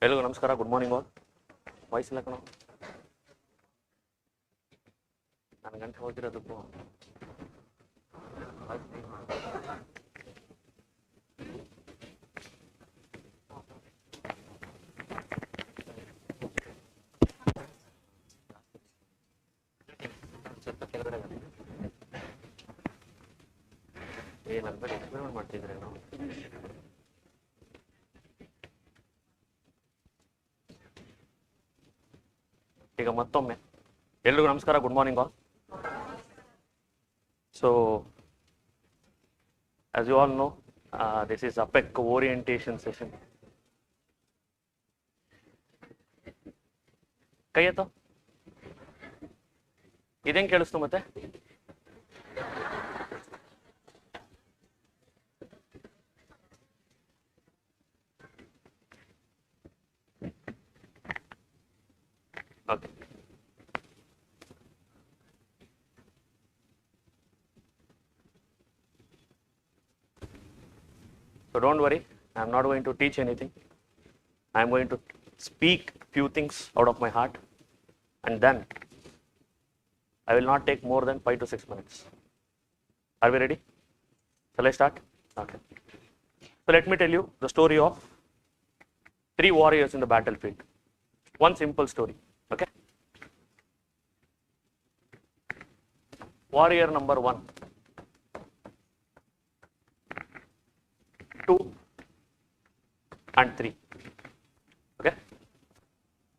Hello, Namaskara, good morning all. Voice ಇಲ್ಲ ಕಣೋ. ನಾನು ಗಂಟೆ ಹೋಗಿರೋದಕ್ಕೂ ಸ್ವಲ್ಪ ಕೆಳಗಡೆ ಏನಂತ ಎಕ್ಸ್ಪೆರಿಮೆಂಟ್ ಮಾಡ್ತಿದ್ರೆ ನಾವು. ಈಗ ಮತ್ತೊಮ್ಮೆ ಎಲ್ರಿಗೂ ನಮಸ್ಕಾರ, good morning all. So as you all know, this is APEC orientation session. ಕೈ ಎತ್ತೋ, ಇದೇನು ಕೇಳಿಸ್ತು ಮತ್ತೆ? Okay, so don't worry, I am not going to teach anything. I am going to speak few things out of my heart, and then I will not take more than 5 to 6 minutes. Are we ready? Shall I start? Okay. So let me tell you the story of 3 warriors in the battlefield. One simple story. Okay. Warrior number 1, 2 and 3. Okay.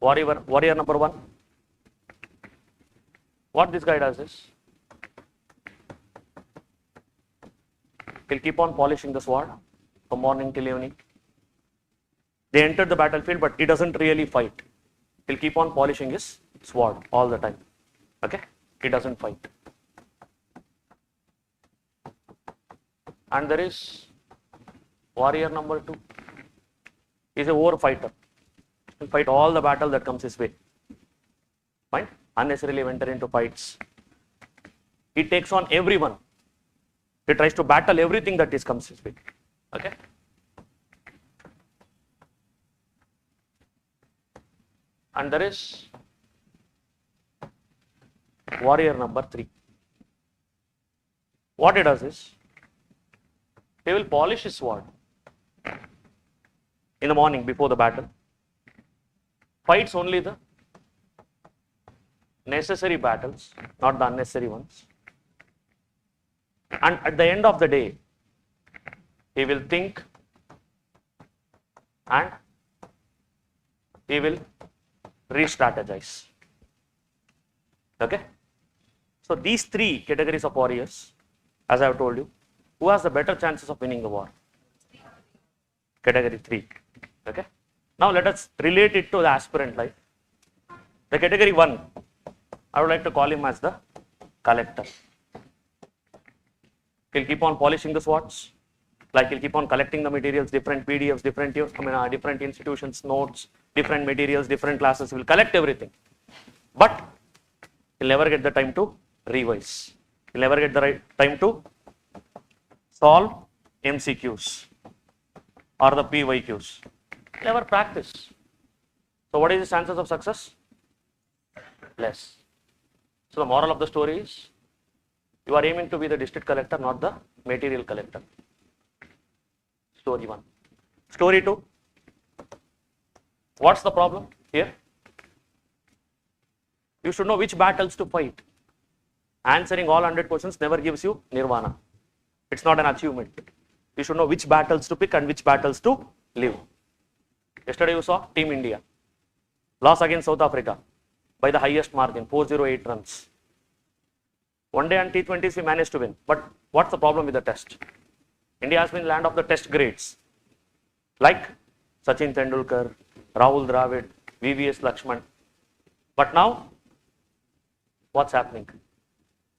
Warrior number 1. What this guy does is, he'll keep on polishing the sword from morning till evening. They entered the battlefield, but he doesn't really fight. He'll keep on polishing his sword all the time. Okay. He doesn't fight. And there is warrior number 2. He's a war fighter. He'll fight all the battle that comes his way. Fine. Unnecessarily enter into fights. He takes on everyone. He tries to battle everything that comes his way. Okay. And there is warrior number 3. What he does is, he will polish his sword in the morning before the battle, fights only the necessary battles, not the unnecessary ones, and at the end of the day, he will think and he will re-strategize. Okay. So these 3 categories of warriors, as I have told you, who has the better chances of winning the war? Category 3. Okay. Now let us relate it to the aspirant life. The category 1, I would like to call him as the collector. He'll keep on polishing the swords, like he'll keep on collecting the materials, different PDFs, different institutions, notes, different materials, different classes. He will collect everything, but he'll never get the time to revise. He'll never get the right time to solve MCQs or the PYQs. Never practice. So what is the chances of success? Less. So the moral of the story is, you are aiming to be the district collector, not the material collector. Story 1. Story 2. What's the problem here? You should know which battles to fight. Answering all 100 questions never gives you nirvana. It's not an achievement. You should know which battles to pick and which battles to live. Yesterday you saw Team India loss against South Africa by the highest margin, 408 runs. One day on T20s we managed to win. But what's the problem with the test? India has been land of the test greats, like Sachin Tendulkar, Rahul Dravid, VVS Lakshman. But now, what's happening?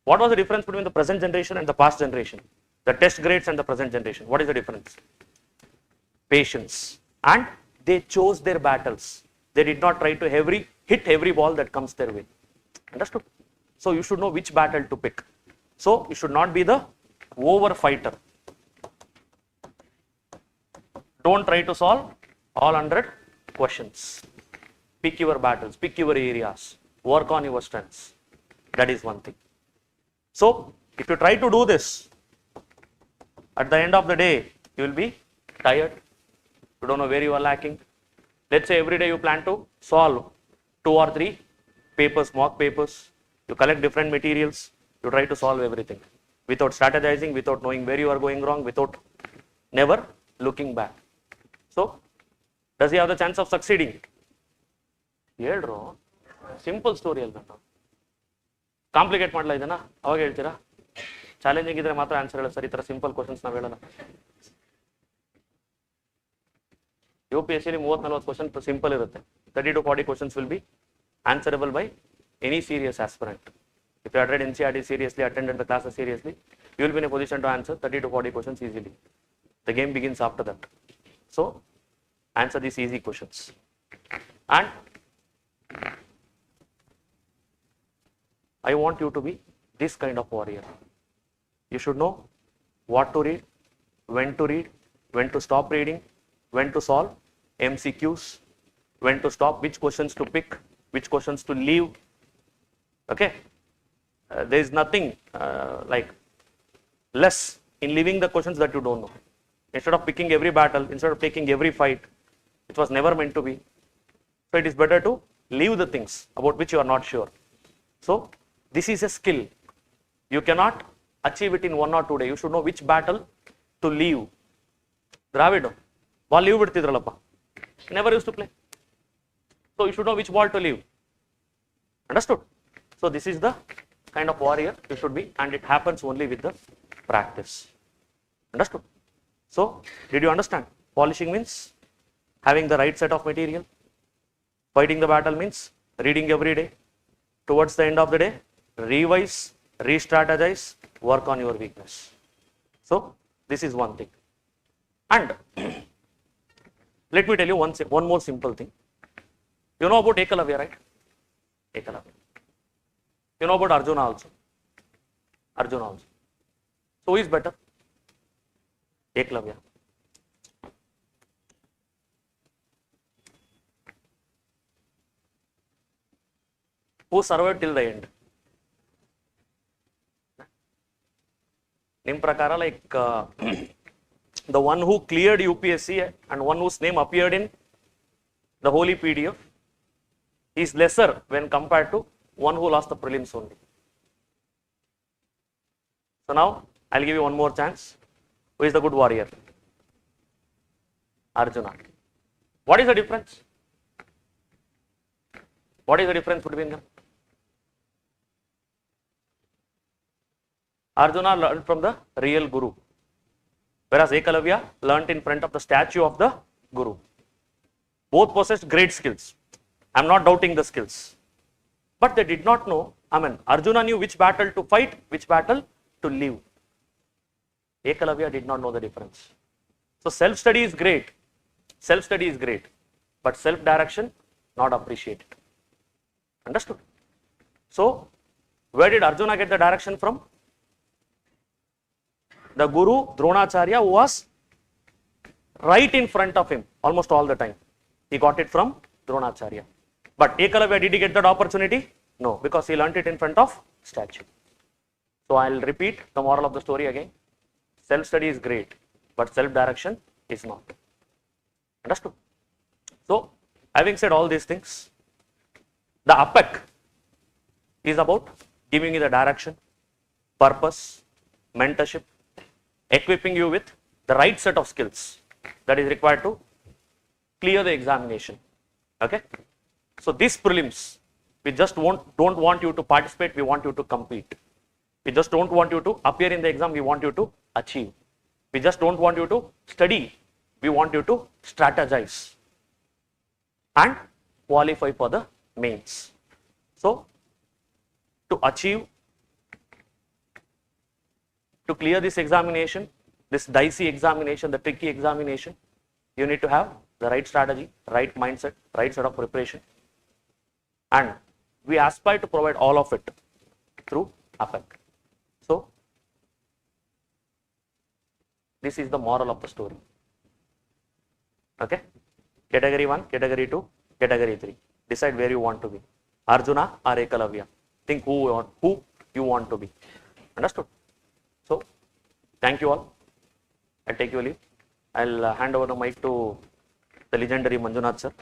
What was the difference between the present generation and the past generation? The test grades and the present generation. What is the difference? Patience. And they chose their battles. They did not try to hit every ball that comes their way. Understood? So you should know which battle to pick. So you should not be the over fighter. Don't try to solve all 100 questions. Pick your battles, pick your areas, work on your strengths. That is one thing. So, if you try to do this, at the end of the day, you will be tired. You don't know where you are lacking. Let's say every day you plan to solve 2 or 3 papers, mock papers. You collect different materials. You try to solve everything without strategizing, without knowing where you are going wrong, without never looking back. So, does he have the chance of succeeding? ಹೇಳ್ರು simple story ಅಲ್ಲ complicate ಮಾಡಲ್ಲ ಇದನ್ನ ಅವಾಗ ಹೇಳ್ತೀರಾ challenging ಇದ್ರೆ ಮಾತ್ರ answer ಹೇಳ sir ಈ ತರ ಸಿಂಪಲ್ ಕ್ವಶನ್ಸ್ ನಾವು ಹೇಳಲ್ಲ UPSC 30-40 ಕ್ವಶನ್ ಸಿಂಪಲ್ ಇರುತ್ತೆ 30 to 40 questions will be answerable by any serious aspirant if you had read NCERT seriously, attended the classes seriously, you will be in a position to answer 30 to 40 questions easily. The game begins after that. So answer these easy questions. And I want you to be this kind of warrior. You should know what to read, when to stop reading, when to solve MCQs, when to stop, which questions to pick, which questions to leave. Okay, there is nothing like less in leaving the questions that you don't know. Instead of picking every battle, instead of taking every fight, it was never meant to be. So it is better to leave the things about which you are not sure. So this is a skill. You cannot achieve it in 1 or 2 days. You should know which battle to leave. Dravid, ball leave biಡ್ತಿದ್ರಲ್ಲಪ್ಪ. Never used to play. So you should know which ball to leave. Understood? So this is the kind of warrior you should be, and it happens only with the practice. Understood? So did you understand? Polishing means having the right set of material. Fighting the battle means reading every day. Towards the end of the day, revise, re-strategize, work on your weakness. So this is one thing. And let me tell you one more simple thing. You know about Ekalavya, right? Ekalavya. You know about Arjuna also. Arjuna also. So who is better? Ekalavya. Who survived till the end? Nim prakara, like the one who cleared UPSC and one whose name appeared in the holy PDF is lesser when compared to one who lost the prelims only. So now I'll give you one more chance. Who is the good warrior? Arjuna. What is the difference? What is the difference between them? Arjuna learned from the real Guru, whereas Ekalavya learnt in front of the statue of the Guru. Both possessed great skills. I am not doubting the skills. But they did not know, Arjuna knew which battle to fight, which battle to leave. Ekalavya did not know the difference. So self-study is great. Self-study is great. But self-direction, not appreciated. Understood? So, where did Arjuna get the direction from? The Guru, Dronacharya, who was right in front of him almost all the time. He got it from Dronacharya. But Ekalavya, did he get that opportunity? No, because he learnt it in front of statue. So I will repeat the moral of the story again. Self-study is great, but self-direction is not. Understood? So, having said all these things, the APEC is about giving you the direction, purpose, mentorship, equipping you with the right set of skills that is required to clear the examination. Okay? So these prelims, we just don't want you to participate, we want you to compete. We just don't want you to appear in the exam, we want you to achieve. We just don't want you to study, we want you to strategize and qualify for the mains. So to achieve, to clear this examination, this dicey examination, the tricky examination, you need to have the right strategy, right mindset, right set of preparation. And we aspire to provide all of it through APEC. So, this is the moral of the story. Okay? Category 1, Category 2, Category 3. Decide where you want to be. Arjuna or Ekalavya. Think who you want to be. Understood? So, thank you all. I take your leave. I'll hand over the mic to the legendary Manjunath sir.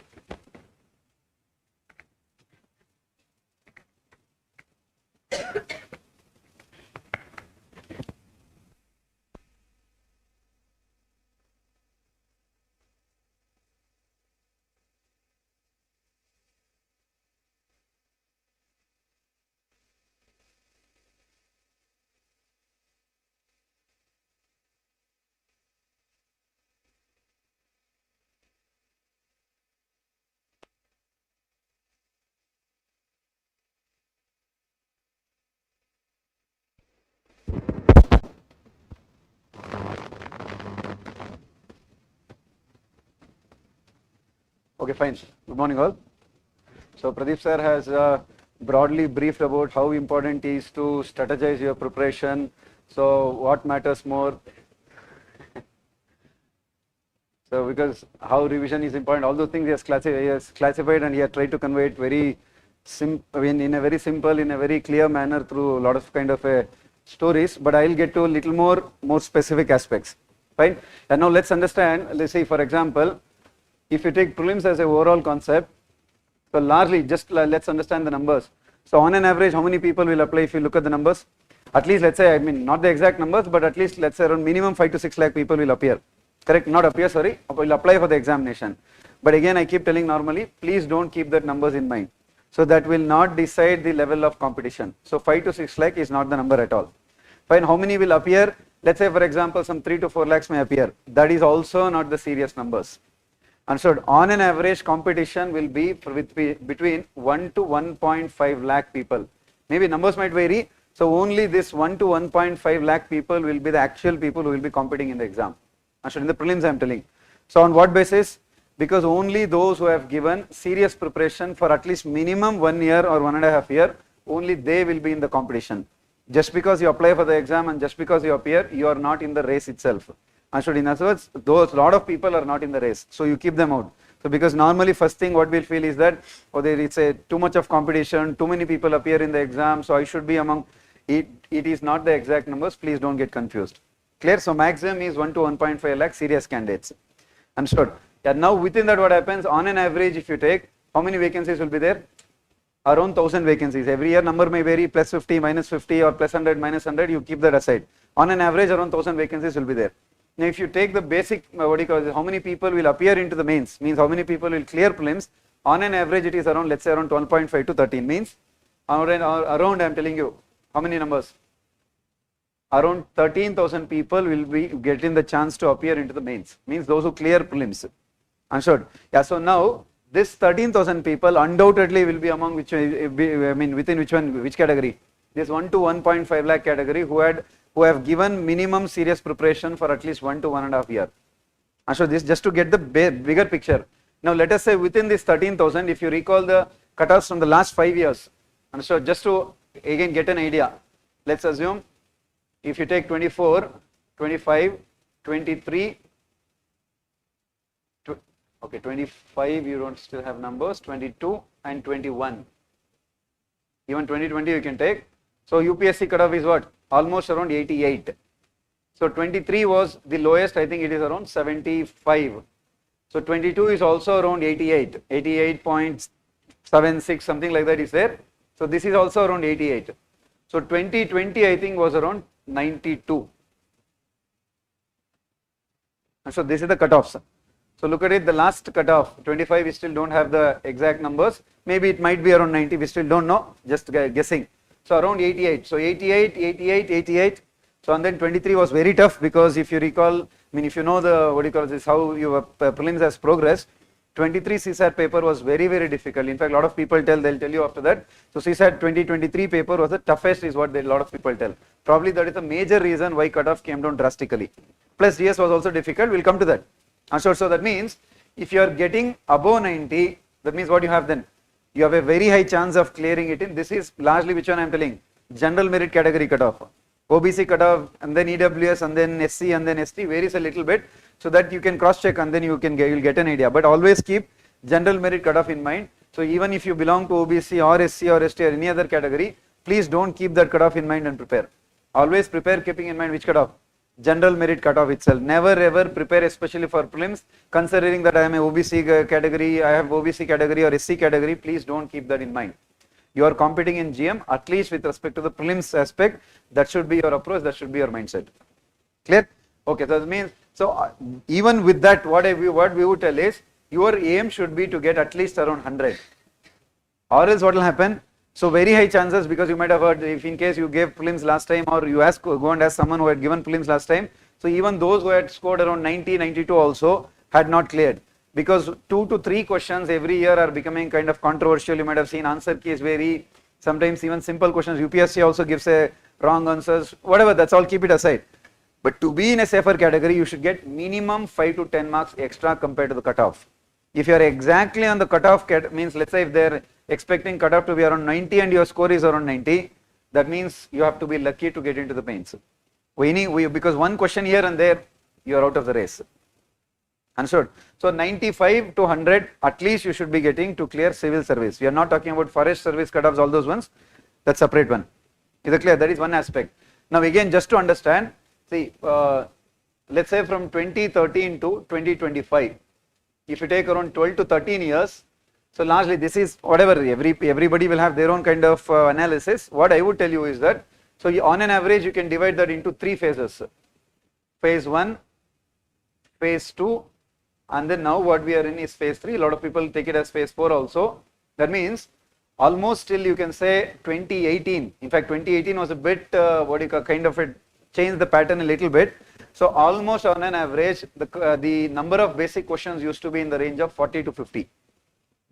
Okay, fine. Good morning all. So Pradeep sir has broadly briefed about how important it is to strategize your preparation. So what matters more? So because how revision is important, all those things he has classified and he has tried to convey it very in a very simple, in a very clear manner through a lot of kind of stories. But I'll get to a little more specific aspects. Fine. And now let's understand. Let's say for example, if you take prelims as an overall concept, so largely just let's understand the numbers. So on an average, how many people will apply if you look at the numbers? At least let's say, I mean not the exact numbers, but at least let's say around minimum 5 to 6 lakh people will appear. Correct? Not appear, sorry, will apply for the examination. But again, I keep telling normally, please don't keep that numbers in mind. So that will not decide the level of competition. So 5 to 6 lakh is not the number at all. Fine, how many will appear? Let's say for example, some 3 to 4 lakhs may appear. That is also not the serious numbers. Understood? On an average, competition will be between 1 to 1.5 lakh people. Maybe numbers might vary. So only this 1 to 1.5 lakh people will be the actual people who will be competing in the exam. Understood? In the prelims I am telling. So on what basis? Because only those who have given serious preparation for at least minimum 1 year or 1.5 years, only they will be in the competition. Just because you apply for the exam and just because you appear, you are not in the race itself. Understood? In other words, those lot of people are not in the race, so you keep them out. So because normally first thing what we'll feel is that, oh, there is a too much of competition, too many people appear in the exam, so I should be among it. It is not the exact numbers. Please don't get confused. Clear? So maximum is 1 to 1.5 lakh serious candidates. Understood? Yeah. Now within that, what happens on an average? If you take how many vacancies will be there? Around 1000 vacancies. Every year number may vary, plus 50, minus 50, or plus 100, minus 100. You keep that aside. On an average, around 1000 vacancies will be there. Now, if you take the basic, what do you call it, how many people will appear into the mains, means how many people will clear prelims, on an average it is around, let's say around 12.5 to 13, means around I am telling you, how many numbers? Around 13,000 people will be getting the chance to appear into the mains, means those who clear prelims. Understood? Yeah, so now this 13,000 people undoubtedly will be among which, I mean within which one, which category? This 1 to 1.5 lakh category who have given minimum serious preparation for at least 1 to 1.5 years. And so this just to get the bigger picture. Now let us say within this 13,000, if you recall the cutoffs from the last 5 years, and so just to again get an idea, let's assume if you take 24, 25, 23, okay, 25 you don't still have numbers, 22 and 21. Even 2020 you can take. So UPSC cutoff is what? Almost around 88. So 23 was the lowest, I think it is around 75. So 22 is also around 88, 88.76, something like that is there. So this is also around 88. So 2020 I think was around 92. And so this is the cutoffs. So look at it, the last cutoff, 25, we still don't have the exact numbers. Maybe it might be around 90, we still don't know, just guessing. So around 88. So 88, 88, 88. So and then 23 was very tough because if you recall, I mean if you know the, what do you call this, how your prelims has progressed, 23 CSAT paper was very, very difficult. In fact, a lot of people they'll tell you after that. So CSAT 2023 paper was the toughest is what a lot of people tell. Probably that is a major reason why cutoff came down drastically. Plus GS was also difficult, we'll come to that. So that means if you are getting above 90, that means what you have then? You have a very high chance of clearing it in. This is largely which one I am telling? General merit category cutoff. OBC cutoff and then EWS and then SC and then ST varies a little bit, so that you can cross check and then you'll get an idea. But always keep general merit cutoff in mind. So even if you belong to OBC or SC or ST or any other category, please don't keep that cutoff in mind and prepare. Always prepare keeping in mind which cutoff? General merit cutoff itself. Never ever prepare, especially for prelims, considering that I am a OBC category, I have OBC category or SC category. Please don't keep that in mind. You are competing in GM, at least with respect to the prelims aspect. That should be your approach, that should be your mindset. Clear? Okay, so that means, so even with that, what we would tell is, your aim should be to get at least around 100. Or else what will happen? So very high chances, because you might have heard, if in case you gave prelims last time, or you go and ask someone who had given prelims last time, so even those who had scored around 90, 92 also had not cleared. Because 2 to 3 questions every year are becoming kind of controversial. You might have seen answer keys vary. Sometimes even simple questions, UPSC also gives a wrong answers, whatever, that's all, keep it aside. But to be in a safer category, you should get minimum 5 to 10 marks extra compared to the cutoff. If you are exactly on the cutoff, means let's say if they are expecting cutoff to be around 90 and your score is around 90, that means you have to be lucky to get into the paints. Because one question here and there, you are out of the race. Understood? So 95 to 100 at least you should be getting to clear civil service. We are not talking about forest service cutoffs, all those ones, that's separate one. Is it clear? That is one aspect. Now again, just to understand, see, let's say from 2013 to 2025, if you take around 12 to 13 years, so largely this is whatever, everybody will have their own kind of analysis. What I would tell you is that, so on an average you can divide that into 3 phases. Phase 1, phase 2, and then now what we are in is phase 3. A lot of people take it as phase 4 also. That means almost till you can say 2018. In fact, 2018 was a bit, kind of it changed the pattern a little bit. So almost on an average, the number of basic questions used to be in the range of 40 to 50.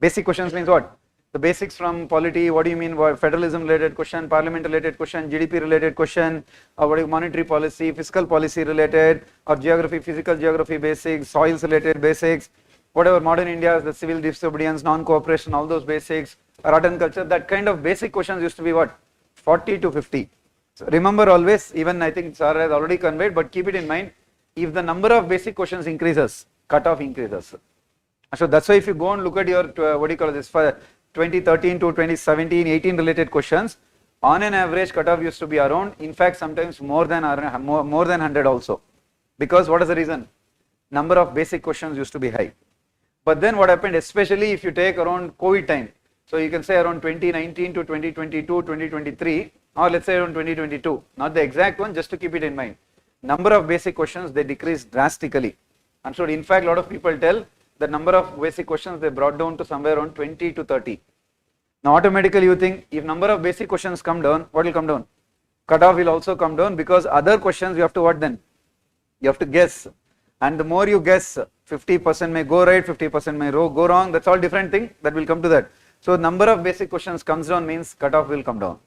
Basic questions means what? The basics from polity, what do you mean, federalism related question, parliament related question, GDP related question, or what is monetary policy, fiscal policy related, or geography, physical geography basics, soils related basics, whatever modern India, the civil disobedience, non-cooperation, all those basics, art and culture, that kind of basic questions used to be what? 40 to 50. So remember always, even I think Sir has already conveyed, but keep it in mind, if the number of basic questions increases, cutoff increases. So that's why if you go and look at your, for 2013 to 2017, 18 related questions, on an average cutoff used to be around, in fact sometimes more than 100 also. Because what is the reason? Number of basic questions used to be high. But then what happened, especially if you take around COVID time, so you can say around 2019 to 2022, 2023, or let's say around 2022, not the exact one, just to keep it in mind. Number of basic questions, they decreased drastically. And so in fact, a lot of people tell the number of basic questions they brought down to somewhere around 20 to 30. Now automatically you think, if number of basic questions come down, what will come down? Cutoff will also come down, because other questions you have to what then? You have to guess. And the more you guess, 50% may go right, 50% may go wrong, that's all different thing, that will come to that. So number of basic questions comes down means cutoff will come down.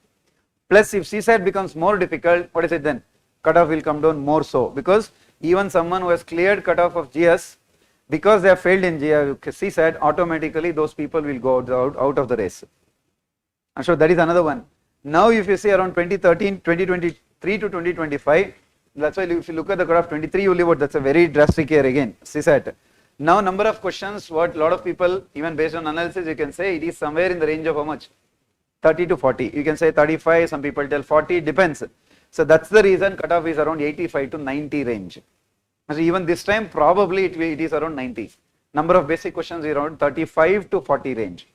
Plus if CSAT becomes more difficult, what is it then? Cutoff will come down more so, because even someone who has cleared cutoff of GS, because they have failed in CSAT, automatically those people will go out of the race. And so that is another one. Now if you see around 2013, 2023 to 2025, that's why if you look at the cutoff 23 you leave out, that's a very drastic year again, CSAT. Now number of questions, what a lot of people, even based on analysis, you can say it is somewhere in the range of how much? 30 to 40. You can say 35, some people tell 40, depends. So that's the reason cutoff is around 85 to 90 range. So even this time probably it is around 90. Number of basic questions is around 35 to 40 range.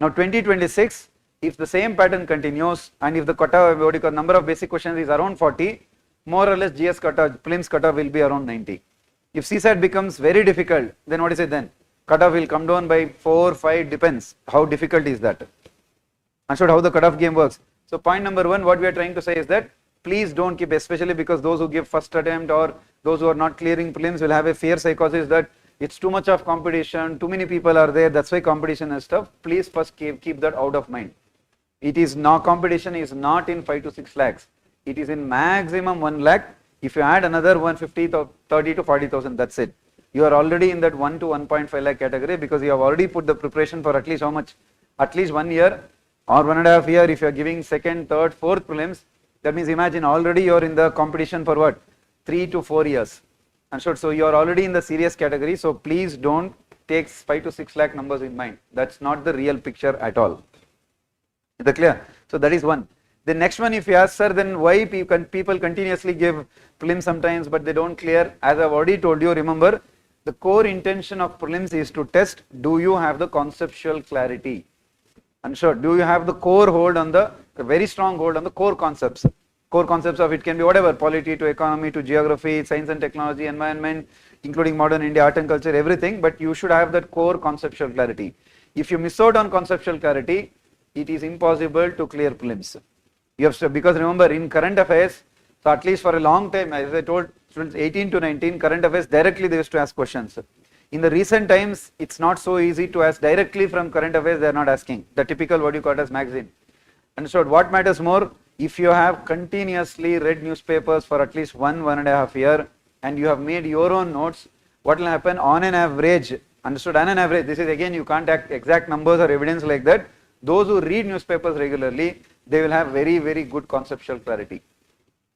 Now 2026, if the same pattern continues and if the cutoff, number of basic questions is around 40, more or less GS cutoff, prelims cutoff will be around 90. If CSAT becomes very difficult, then what is it then? Cutoff will come down by 4, 5, depends how difficult is that. Understood how the cutoff game works. So point number 1, what we are trying to say is that please don't keep, especially because those who give first attempt or those who are not clearing prelims will have a fear psychosis that it's too much of competition, too many people are there, that's why competition is tough. Please first keep that out of mind. It is not, competition is not in 5 to 6 lakhs. It is in maximum 1 lakh. If you add another 150, 30 to 40,000, that's it. You are already in that 1 to 1.5 lakh category, because you have already put the preparation for at least how much? At least 1 year or 1.5 years. If you are giving second, third, fourth prelims, That means imagine already you're in the competition for what? 3 to 4 years. And so you're already in the serious category. So please don't take 5 to 6 lakh numbers in mind. That's not the real picture at all. Is that clear? So that is one. The next one, if you ask, sir, then why people continuously give prelims sometimes, but they don't clear? As I've already told you, remember, the core intention of prelims is to test, do you have the conceptual clarity? And sure, do you have the core hold on the very strong hold on the core concepts? Core concepts of it can be whatever, polity to economy to geography, science and technology, environment, including modern India, art and culture, everything, but you should have that core conceptual clarity. If you miss out on conceptual clarity, it is impossible to clear prelims. You have to, because remember, in current affairs, so at least for a long time, as I told students 18 to 19, current affairs directly they used to ask questions. In the recent times, it's not so easy to ask directly from current affairs, they are not asking. The typical what you call as magazine. Understood? What matters more? If you have continuously read newspapers for at least 1.5 years and you have made your own notes, what will happen on an average? Understood? On an average, this is again, you can't act exact numbers or evidence like that. Those who read newspapers regularly, they will have very, very good conceptual clarity.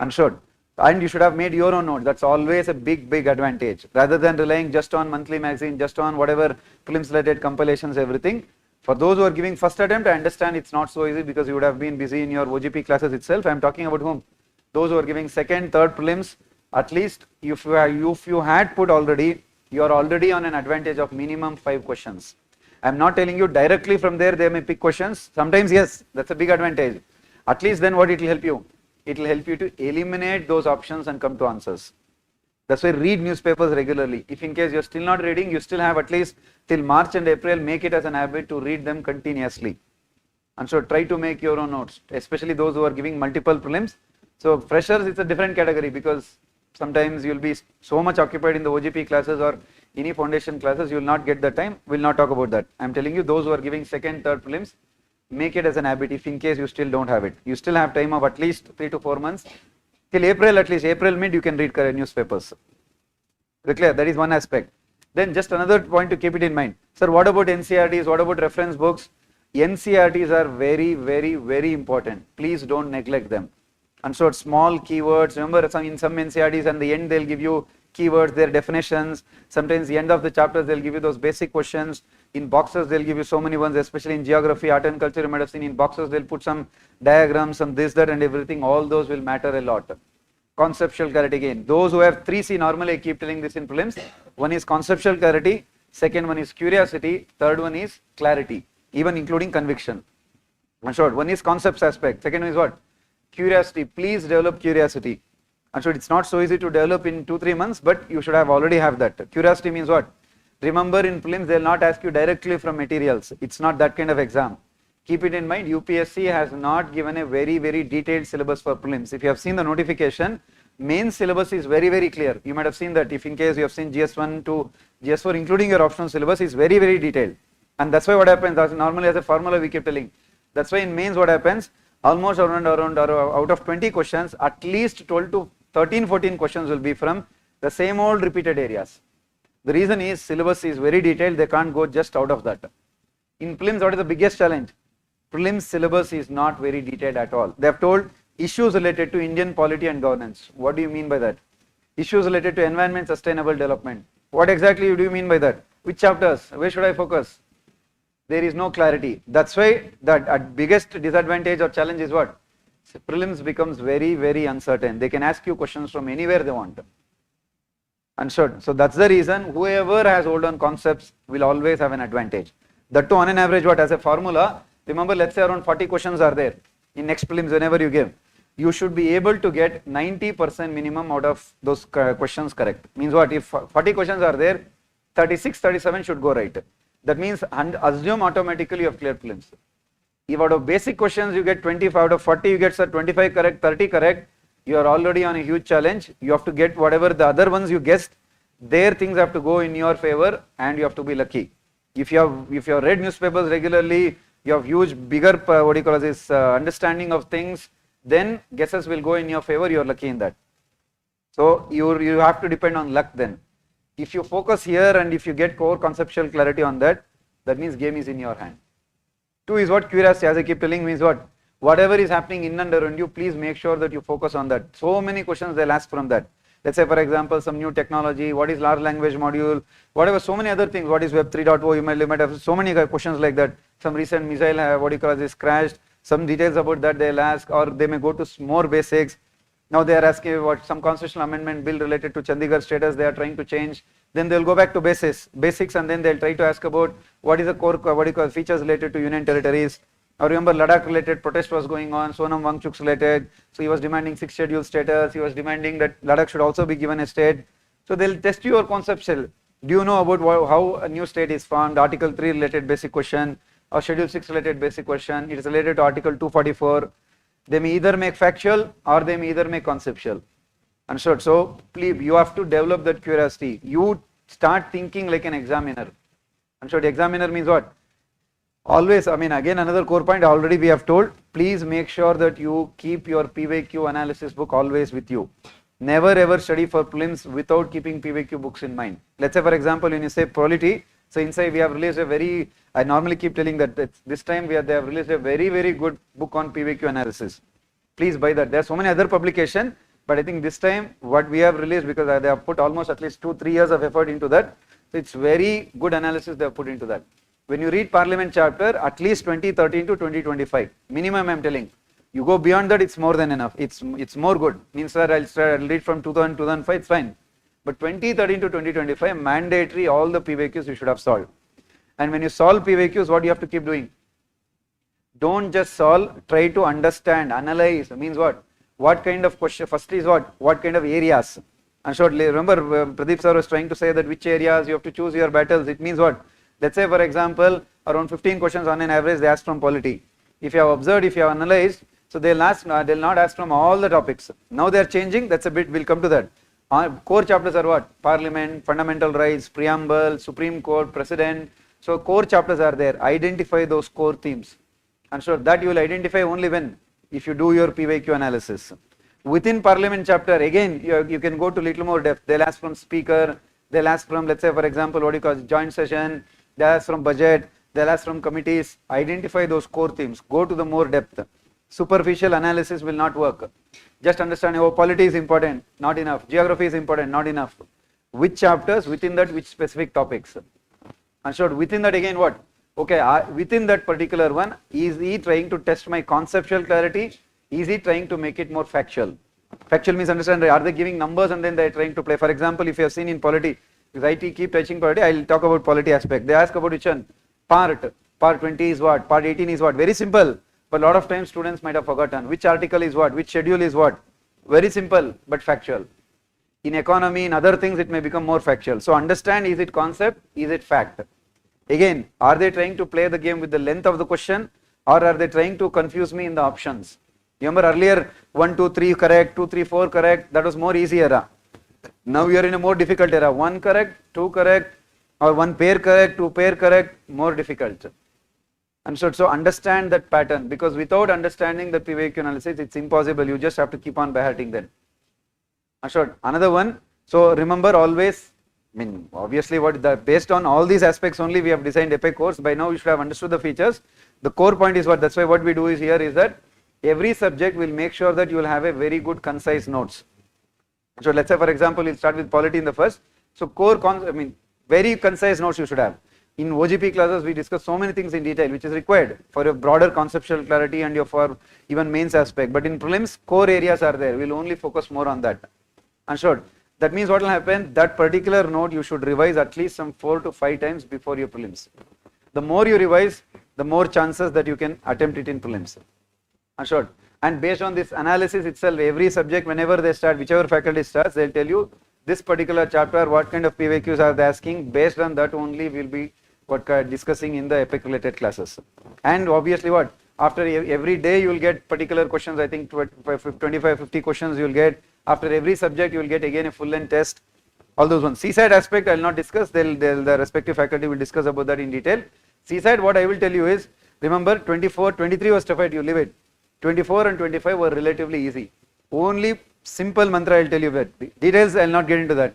Understood? And you should have made your own notes. That's always a big, big advantage. Rather than relying just on monthly magazine, just on whatever prelims related compilations, everything. For those who are giving first attempt, I understand it's not so easy because you would have been busy in your OGP classes itself. I am talking about whom? Those who are giving second, third prelims, at least if you had put already, you are already on an advantage of minimum 5 questions. I am not telling you directly from there they may pick questions. Sometimes yes, that's a big advantage. At least then what it will help you? It will help you to eliminate those options and come to answers. That's why read newspapers regularly. If in case you're still not reading, you still have at least till March and April, make it as an habit to read them continuously. And so try to make your own notes, especially those who are giving multiple prelims. So freshers, it's a different category because sometimes you'll be so much occupied in the OGP classes or any foundation classes, you will not get the time. We'll not talk about that. I'm telling you, those who are giving second, third prelims, make it as an habit if in case you still don't have it. You still have time of at least 3 to 4 months. Till April, at least April mid, you can read newspapers. Clear? That is one aspect. Then just another point to keep it in mind. Sir, what about NCRTs? What about reference books? NCRTs are very, very, very important. Please don't neglect them. And so small keywords, remember in some NCRTs at the end they'll give you keywords, their definitions. Sometimes the end of the chapters they'll give you those basic questions. In boxes they'll give you so many ones, especially in geography, art and culture, you might have seen in boxes they'll put some diagrams, some this, that and everything. All those will matter a lot. Conceptual clarity again. Those who have 3C, normally I keep telling this in prelims. One is conceptual clarity, second one is curiosity, third one is clarity, even including conviction. And short, one is concepts aspect, second one is what? Curiosity. Please develop curiosity. And so it's not so easy to develop in 2-3 months, but you should have already have that. Curiosity means what? Remember in prelims they will not ask you directly from materials. It's not that kind of exam. Keep it in mind, UPSC has not given a very, very detailed syllabus for prelims. If you have seen the notification, main syllabus is very, very clear. You might have seen that if in case you have seen GS1 to GS4 including your optional syllabus is very, very detailed. And that's why what happens, normally as a formula we keep telling. That's why in mains what happens, almost around out of 20 questions, at least 12 to 13-14 questions will be from the same old repeated areas. The reason is syllabus is very detailed, they can't go just out of that. In prelims, what is the biggest challenge? Prelims syllabus is not very detailed at all. They have told issues related to Indian polity and governance. What do you mean by that? Issues related to environment, sustainable development. What exactly do you mean by that? Which chapters? Where should I focus? There is no clarity. That's why the biggest disadvantage or challenge is what? Prelims becomes very, very uncertain. They can ask you questions from anywhere they want. Uncertain. So that's the reason whoever has hold on concepts will always have an advantage. That too on an average what as a formula, remember let's say around 40 questions are there in next prelims whenever you give. You should be able to get 90% minimum out of those questions correct. Means what? If 40 questions are there, 36, 37 should go right. That means and assume automatically you have cleared prelims. If out of basic questions you get 25, out of 40 you get 25 correct, 30 correct, you are already on a huge challenge. You have to get whatever the other ones you guessed, their things have to go in your favor and you have to be lucky. If you have read newspapers regularly, you have huge bigger understanding of things, then guesses will go in your favor, you are lucky in that. So you have to depend on luck then. If you focus here and if you get core conceptual clarity on that, that means game is in your hand. Two is what? Curiosity, as I keep telling, means what? Whatever is happening in and around you, please make sure that you focus on that. So many questions they'll ask from that. Let's say, for example, some new technology, what is large language module, whatever, so many other things, what is Web 3.0, you might have so many questions like that. Some recent missile, is crashed, some details about that they'll ask, or they may go to more basics. Now they are asking what some constitutional amendment bill related to Chandigarh status they are trying to change. Then they'll go back to basics, and then they'll try to ask about what is the core, features related to union territories. Or remember Ladakh related protest was going on, Sonam Wangchuk's related, so he was demanding 6th schedule status, he was demanding that Ladakh should also be given a state. So they'll test your conceptual. Do you know about how a new state is formed? Article 3 related basic question, or Schedule 6 related basic question, it is related to Article 244. They may either make factual or they may either make conceptual. Understood? So please, you have to develop that curiosity. You start thinking like an examiner. Understood? Examiner means what? Always, again another core point already we have told, please make sure that you keep your PYQ analysis book always with you. Never ever study for prelims without keeping PYQ books in mind. Let's say for example, when you say polity, so inside we have released a very, I normally keep telling that this time they have released a very good book on PYQ analysis. Please buy that. There are so many other publications, but I think this time what we have released, because they have put almost at least 2-3 years of effort into that, so it's very good analysis they have put into that. When you read Parliament chapter, at least 2013 to 2025, minimum I am telling. You go beyond that, it's more than enough. It's more good. Means sir, I'll read from 2000 2005, it's fine. But 2013 to 2025, mandatory, all the PYQs you should have solved. And when you solve PYQs, what do you have to keep doing? Don't just solve, try to understand, analyze. Means what? What kind of question? First is what kind of areas? And so remember, Pradeep sir was trying to say that which areas you have to choose your battles. It means what? Let's say for example, around 15 questions on an average they ask from polity. If you have observed, if you have analyzed, so they'll not ask from all the topics. Now they are changing, that's a bit, we'll come to that. Core chapters are what? Parliament, fundamental rights, preamble, Supreme Court, President. So core chapters are there. Identify those core themes. And so that you will identify only when, if you do your PYQ analysis. Within Parliament chapter, again, you can go to little more depth. They'll ask from speaker, they'll ask from, let's say for example, what you call joint session, they'll ask from budget, they'll ask from committees. Identify those core themes. Go to the more depth. Superficial analysis will not work. Just understand, oh, polity is important, not enough. Geography is important, not enough. Which chapters, within that, which specific topics. And so within that again what? Okay, within that particular one, is he trying to test my conceptual clarity? Is he trying to make it more factual? Factual means understand, are they giving numbers and then they are trying to play? For example, if you have seen in polity, because IT keep touching polity, I will talk about polity aspect. They ask about which one? Part 20 is what? Part 18 is what? Very simple. But a lot of times students might have forgotten which article is what, which schedule is what. Very simple but factual. In economy, in other things it may become more factual. So understand, is it concept, is it fact? Again, are they trying to play the game with the length of the question, or are they trying to confuse me in the options? Remember earlier 1, 2, 3 correct, 2, 3, 4 correct, that was more easy era. Now we are in a more difficult era. 1 correct, 2 correct, or 1 pair correct, 2 pair correct, more difficult. And so understand that pattern, because without understanding the PYQ analysis, it's impossible. You just have to keep on by hearting them. Assured. Another one. So remember always, obviously based on all these aspects only we have designed APEC course. By now you should have understood the features. The core point is what, that's why what we do is here is that every subject will make sure that you will have a very good concise notes. So let's say for example, you'll start with polity in the first. So core, very concise notes you should have. In OGP classes, we discuss so many things in detail, which is required for a broader conceptual clarity and for even mains aspect. But in prelims, core areas are there. We'll only focus more on that. Understood? That means what will happen? That particular note you should revise at least some 4 to 5 times before your prelims. The more you revise, the more chances that you can attempt it in prelims. Understood? And based on this analysis itself, every subject, whenever they start, whichever faculty starts, they'll tell you this particular chapter, what kind of PYQs are they asking. Based on that only we'll be discussing in the APEC related classes. And obviously what? After every day you will get particular questions, I think 25-50 questions you will get. After every subject you will get again a full length test. All those ones. CSAT aspect I will not discuss, the respective faculty will discuss about that in detail. CSAT, what I will tell you is, remember 24, 23 was tough, you leave it. 24 and 25 were relatively easy. Only simple mantra I will tell you that. Details I will not get into that.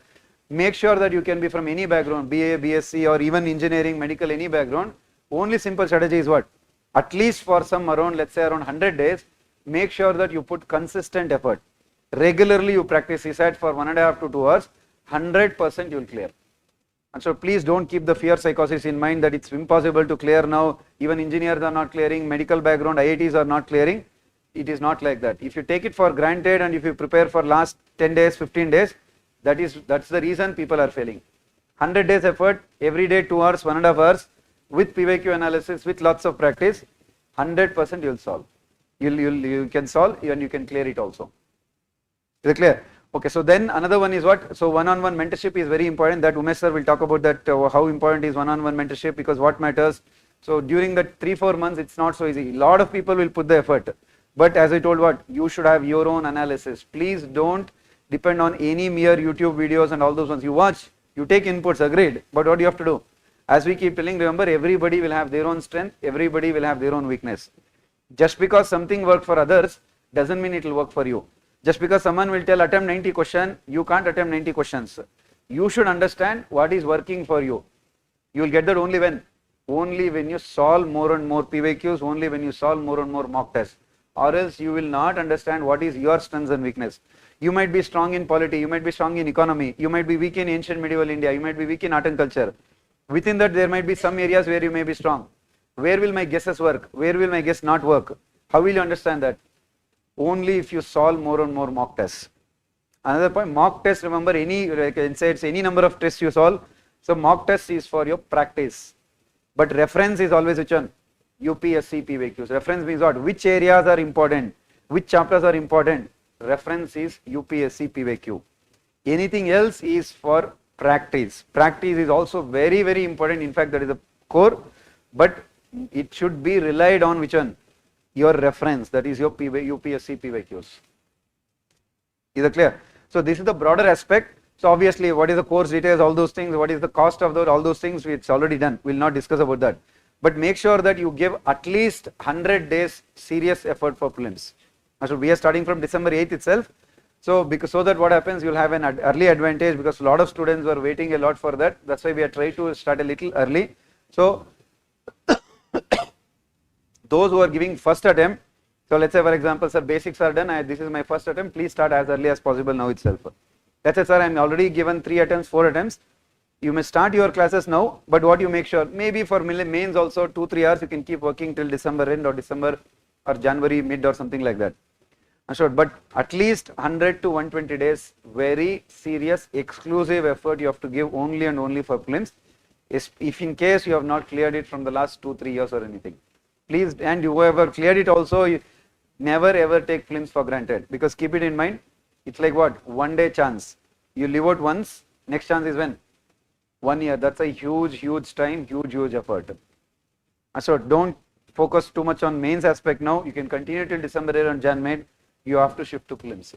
Make sure that you can be from any background, BA, BSc or even engineering, medical, any background. Only simple strategy is what? at least for some around, let's say around 100 days, make sure that you put consistent effort. Regularly you practice CSAT for 1.5 to 2 hours, 100% you will clear. And so please don't keep the fear psychosis in mind that it's impossible to clear now, even engineers are not clearing, medical background, IITs are not clearing. It is not like that. If you take it for granted and if you prepare for last 10 days, 15 days, that's the reason people are failing. 100 days effort, every day 2 hours, 1.5 hours, with PYQ analysis, with lots of practice, 100% you will solve. You can solve and you can clear it also. Is it clear? Okay, so then another one is what? So one-on-one mentorship is very important. That Umesh sir will talk about that, how important is one-on-one mentorship, because what matters. So during that 3-4 months, it's not so easy. A lot of people will put the effort. But as I told what, you should have your own analysis. Please don't depend on any mere YouTube videos and all those ones. You watch, you take inputs, agreed. But what do you have to do? As we keep telling, remember, everybody will have their own strength. Everybody will have their own weakness. Just because something worked for others doesn't mean it will work for you. Just because someone will tell attempt 90 questions, you can't attempt 90 questions. You should understand what is working for you. You will get that only when? Only when you solve more and more PYQs, only when you solve more and more mock tests. Or else you will not understand what is your strengths and weakness. You might be strong in polity, you might be strong in economy, you might be weak in ancient medieval India, you might be weak in art and culture. Within that there might be some areas where you may be strong. Where will my guesses work? Where will my guess not work? How will you understand that? Only if you solve more and more mock tests. Another point, mock test, remember any number of tests you solve. So mock test is for your practice. But reference is always which one? UPSC PYQs. Reference means what? Which areas are important? Which chapters are important? Reference is UPSC PYQ. Anything else is for practice. Practice is also very, very important. In fact, that is the core. But it should be relied on which one? Your reference, that is your UPSC PYQs. Is it clear? So this is the broader aspect. So obviously, what is the course details, all those things, what is the cost of those, all those things, it's already done. We will not discuss about that. But make sure that you give at least 100 days serious effort for prelims. So we are starting from December 8th itself. So that what happens, you will have an early advantage because a lot of students were waiting a lot for that. That's why we are trying to start a little early. So those who are giving first attempt, so let's say for example, sir, basics are done, this is my first attempt, please start as early as possible now itself. Let's say, sir, I am already given 3 attempts, 4 attempts. You may start your classes now, but what you make sure, maybe for mains also 2-3 hours you can keep working till December end or December or January mid or something like that. Sure, but at least 100 to 120 days, very serious exclusive effort you have to give only and only for prelims. If in case you have not cleared it from the last 2-3 years or anything. Please, and whoever cleared it also, you never ever take prelims for granted, because keep it in mind, it's like what? 1 day chance. You live out once, next chance is when? 1 year. That's a huge time, huge effort. So don't focus too much on mains aspect now. You can continue till December and Jan May. You have to shift to prelims.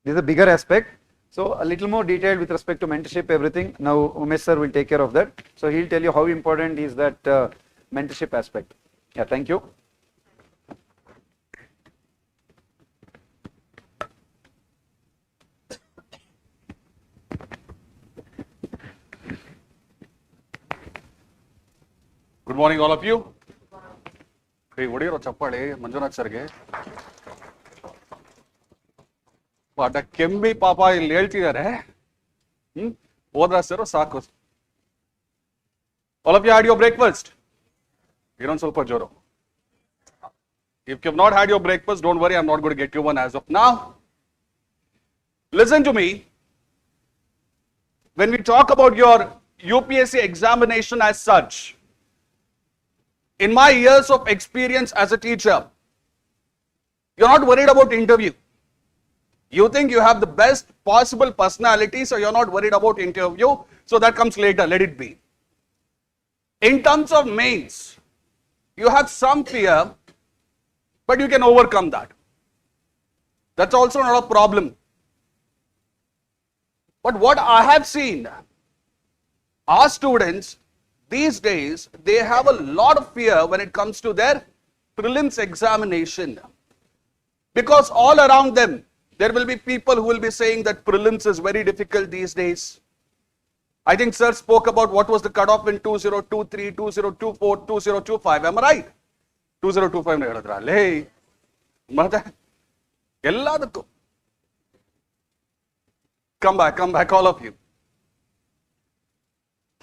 This is a bigger aspect. So a little more detailed with respect to mentorship, everything. Now Umesh sir will take care of that. So he'll tell you how important is that mentorship aspect. Yeah, thank you. Good morning, all of you. Hey, what are you doing? Manjunath sir. What a Kembi Papa in loyalty there, eh? Odra sir, Sakos. All of you had your breakfast? You don't super joro. If you have not had your breakfast, don't worry, I'm not going to get you one as of now. Listen to me. When we talk about your UPSC examination as such, in my years of experience as a teacher, you're not worried about interview. You think you have the best possible personality, so you're not worried about interview. So that comes later, let it be. In terms of mains, you have some fear, but you can overcome that. That's also not a problem. But what I have seen, our students, these days, they have a lot of fear when it comes to their prelims examination. Because all around them, there will be people who will be saying that prelims is very difficult these days. I think sir spoke about what was the cutoff in 2023, 2024, 2025. Am I right? 2025 ಹೇಳಿದ್ರ ಲೇ ಮತ್ತೆ ಎಲ್ಲದಕ್ಕೂ come back all of you.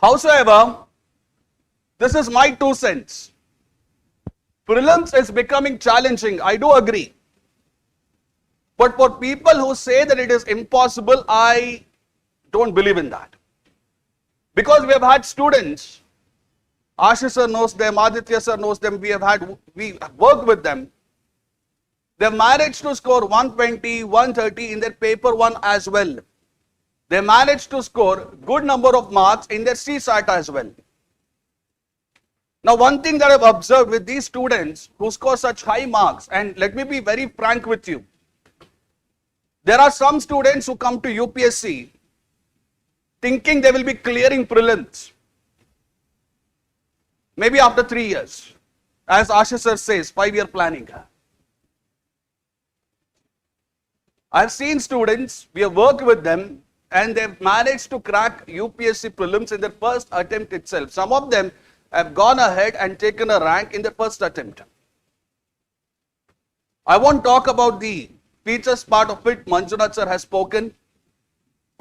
Howsoever, this is my 2 cents. Prelims is becoming challenging, I do agree. But for people who say that it is impossible, I don't believe in that. Because we have had students, Ashish sir knows them, Aditya sir knows them, we worked with them. They managed to score 120, 130 in their paper 1 as well. They managed to score good number of marks in their CSAT as well. Now, one thing that I've observed with these students who score such high marks, and let me be very frank with you, there are some students who come to UPSC thinking they will be clearing prelims. Maybe after 3 years, as Ashish sir says, 5-year planning. I've seen students, we have worked with them, and they've managed to crack UPSC prelims in their first attempt itself. Some of them have gone ahead and taken a rank in their first attempt. I won't talk about the features part of it, Manjunath sir has spoken.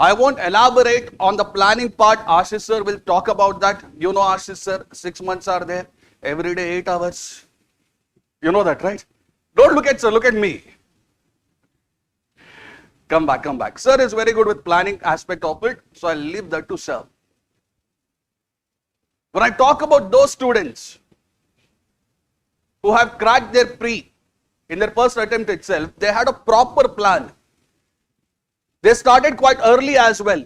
I won't elaborate on the planning part, Ashish sir will talk about that. You know Ashish sir, 6 months are there, every day 8 hours. You know that, right? Don't look at sir, look at me. Come back. Sir is very good with planning aspect of it, so I'll leave that to sir. When I talk about those students who have cracked their pre in their first attempt itself, they had a proper plan. They started quite early as well.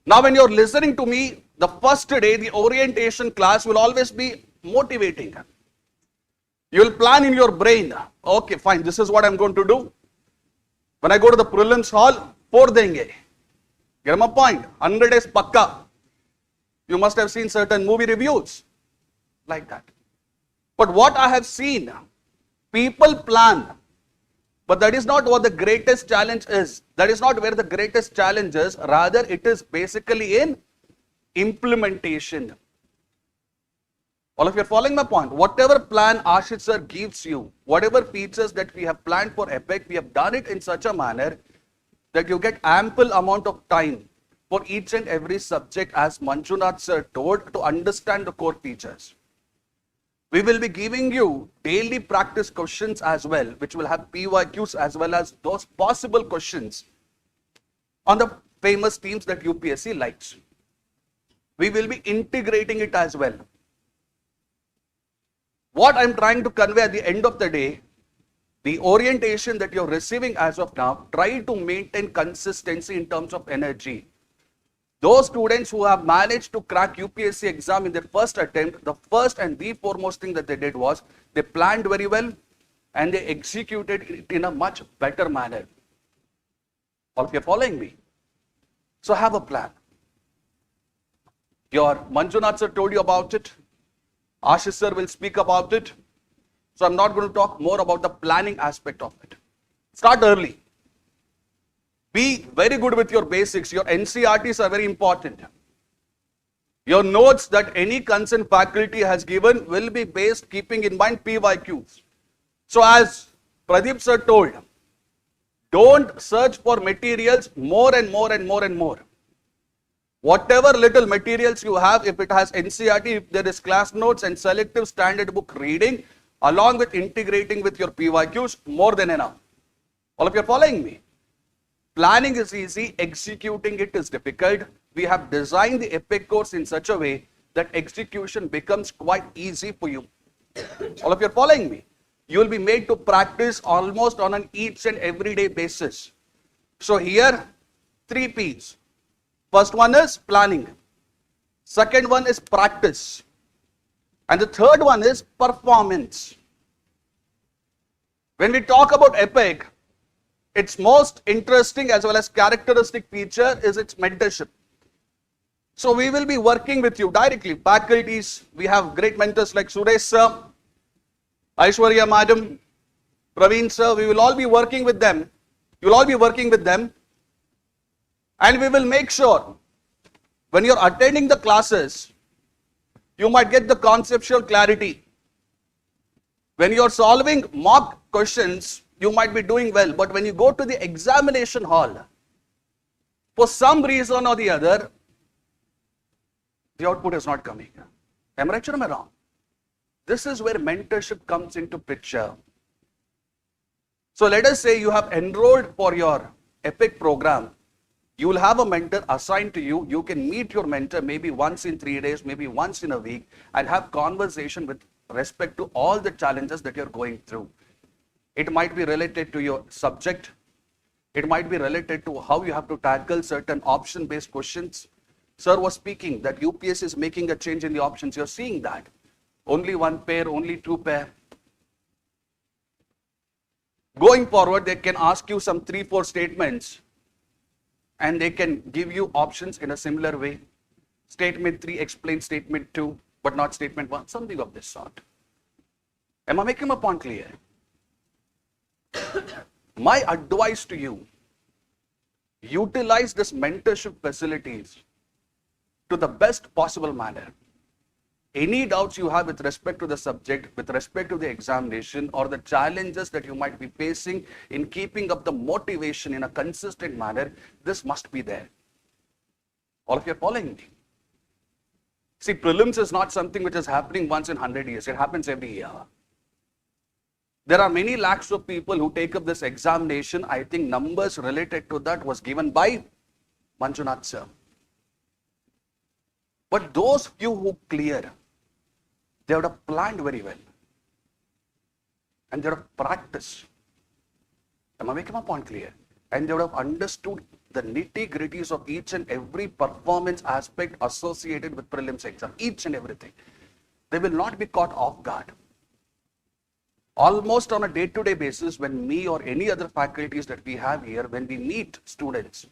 Now when you're listening to me, the first day, the orientation class will always be motivating. You will plan in your brain, okay fine, this is what I'm going to do. When I go to the prelims hall, 4 denge. Get my point? 100 days pakka. You must have seen certain movie reviews like that. But what I have seen, people plan, but that is not what the greatest challenge is. That is not where the greatest challenge is. Rather, it is basically in implementation. All of you are following my point. Whatever plan Ashish sir gives you, whatever features that we have planned for APEC, we have done it in such a manner that you get ample amount of time for each and every subject, as Manjunath sir told, to understand the core features. We will be giving you daily practice questions as well, which will have PYQs as well as those possible questions on the famous themes that UPSC likes. We will be integrating it as well. What I'm trying to convey at the end of the day, the orientation that you're receiving as of now, try to maintain consistency in terms of energy. Those students who have managed to crack UPSC exam in their first attempt, the first and the foremost thing that they did was they planned very well and they executed it in a much better manner. All of you are following me? So have a plan. Your Manjunath sir told you about it. Ashish sir will speak about it. So I'm not going to talk more about the planning aspect of it. Start early. Be very good with your basics. Your NCRTs are very important. Your notes that any concerned faculty has given will be based keeping in mind PYQs. So as Pradeep sir told, don't search for materials more and more. Whatever little materials you have, if it has NCRT, if there is class notes and selective standard book reading, along with integrating with your PYQs, more than enough. All of you are following me? Planning is easy, executing it is difficult. We have designed the APEC course in such a way that execution becomes quite easy for you. All of you are following me? You will be made to practice almost on an each and everyday basis. So here, 3 P's. First one is planning. Second one is practice. And the third one is performance. When we talk about APEC, its most interesting as well as characteristic feature is its mentorship. So we will be working with you directly. Faculties, we have great mentors like Suresh sir, Aishwarya madam, Praveen sir. We will all be working with them. You will all be working with them. And we will make sure when you're attending the classes, you might get the conceptual clarity. When you're solving mock questions, you might be doing well, but when you go to the examination hall, for some reason or the other, the output is not coming. Am I right or am I wrong? This is where mentorship comes into picture. So let us say you have enrolled for your APEC program. You will have a mentor assigned to you. You can meet your mentor maybe once in 3 days, maybe once in a week, and have conversation with respect to all the challenges that you're going through. It might be related to your subject. It might be related to how you have to tackle certain option-based questions. Sir was speaking that UPSC is making a change in the options. You're seeing that. Only one pair, only two pair. Going forward, they can ask you some 3-4 statements and they can give you options in a similar way. Statement 3 explains statement 2, but not statement 1, something of this sort. Am I making my point clear? My advice to you, utilize this mentorship facilities to the best possible manner. Any doubts you have with respect to the subject, with respect to the examination, or the challenges that you might be facing in keeping up the motivation in a consistent manner, this must be there. All of you are following me. See, prelims is not something which is happening once in 100 years. It happens every year. There are many lakhs of people who take up this examination. I think numbers related to that was given by Manjunath sir. But those few who clear, they would have planned very well. And they would have practiced. Am I making my point clear? And they would have understood the nitty-gritties of each and every performance aspect associated with prelims exam. Each and everything. They will not be caught off guard. Almost on a day-to-day basis, when me or any other faculties that we have here, when we meet students,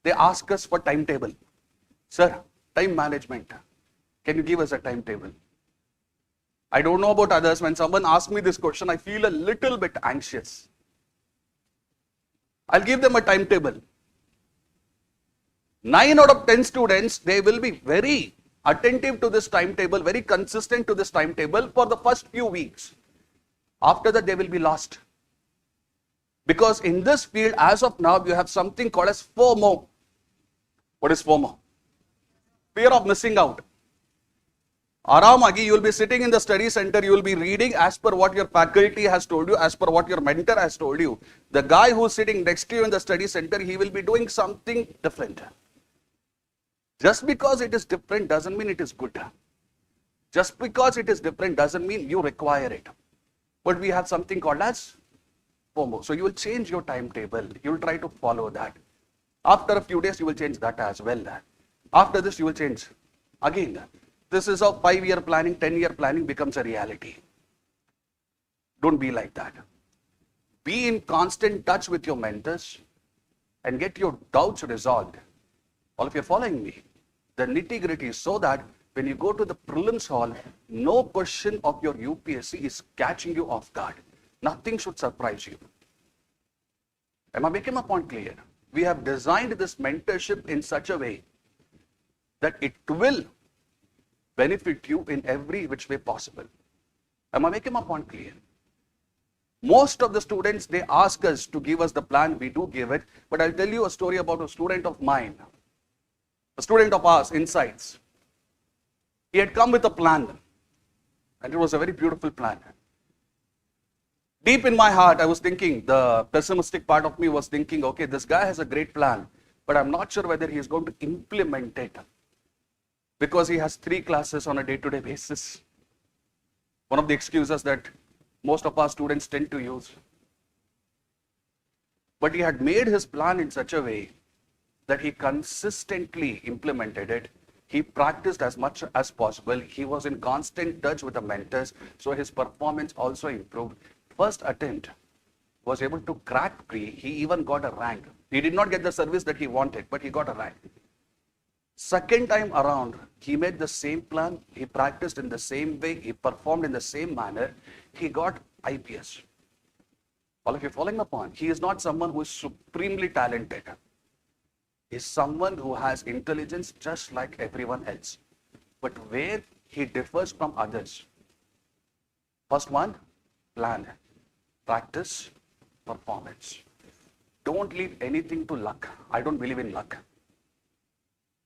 they ask us for timetable. Sir, time management. Can you give us a timetable? I don't know about others. When someone asks me this question, I feel a little bit anxious. I'll give them a timetable. 9 out of 10 students, they will be very attentive to this timetable, very consistent to this timetable for the first few weeks. After that, they will be lost. Because in this field, as of now, you have something called as FOMO. What is FOMO? Fear of missing out. Aramagi, you will be sitting in the study center, you will be reading as per what your faculty has told you, as per what your mentor has told you. The guy who's sitting next to you in the study center, he will be doing something different. Just because it is different doesn't mean it is good. Just because it is different doesn't mean you require it. But we have something called as FOMO. So you will change your timetable. You will try to follow that. After a few days, you will change that as well. After this, you will change again. This is how 5-year planning, 10-year planning becomes a reality. Don't be like that. Be in constant touch with your mentors and get your doubts resolved. All of you are following me. The nitty-gritty is so that when you go to the prelims hall, no question of your UPSC is catching you off guard. Nothing should surprise you. Am I making my point clear? We have designed this mentorship in such a way that it will benefit you in every which way possible. Am I making my point clear? Most of the students, they ask us to give us the plan. We do give it. But I'll tell you a story about a student of mine, a student of ours, Insights. He had come with a plan, and it was a very beautiful plan. Deep in my heart, I was thinking, the pessimistic part of me was thinking, okay, this guy has a great plan, but I'm not sure whether he is going to implement it because he has 3 classes on a day-to-day basis. One of the excuses that most of our students tend to use. But he had made his plan in such a way that he consistently implemented it. He practiced as much as possible. He was in constant touch with the mentors, so his performance also improved. First attempt was able to crack pre. He even got a rank. He did not get the service that he wanted, but he got a rank. Second time around, he made the same plan. He practiced in the same way. He performed in the same manner. He got IPS. All of you following the point? He is not someone who is supremely talented. He is someone who has intelligence just like everyone else. But where he differs from others, first one, plan, practice, performance. Don't leave anything to luck. I don't believe in luck.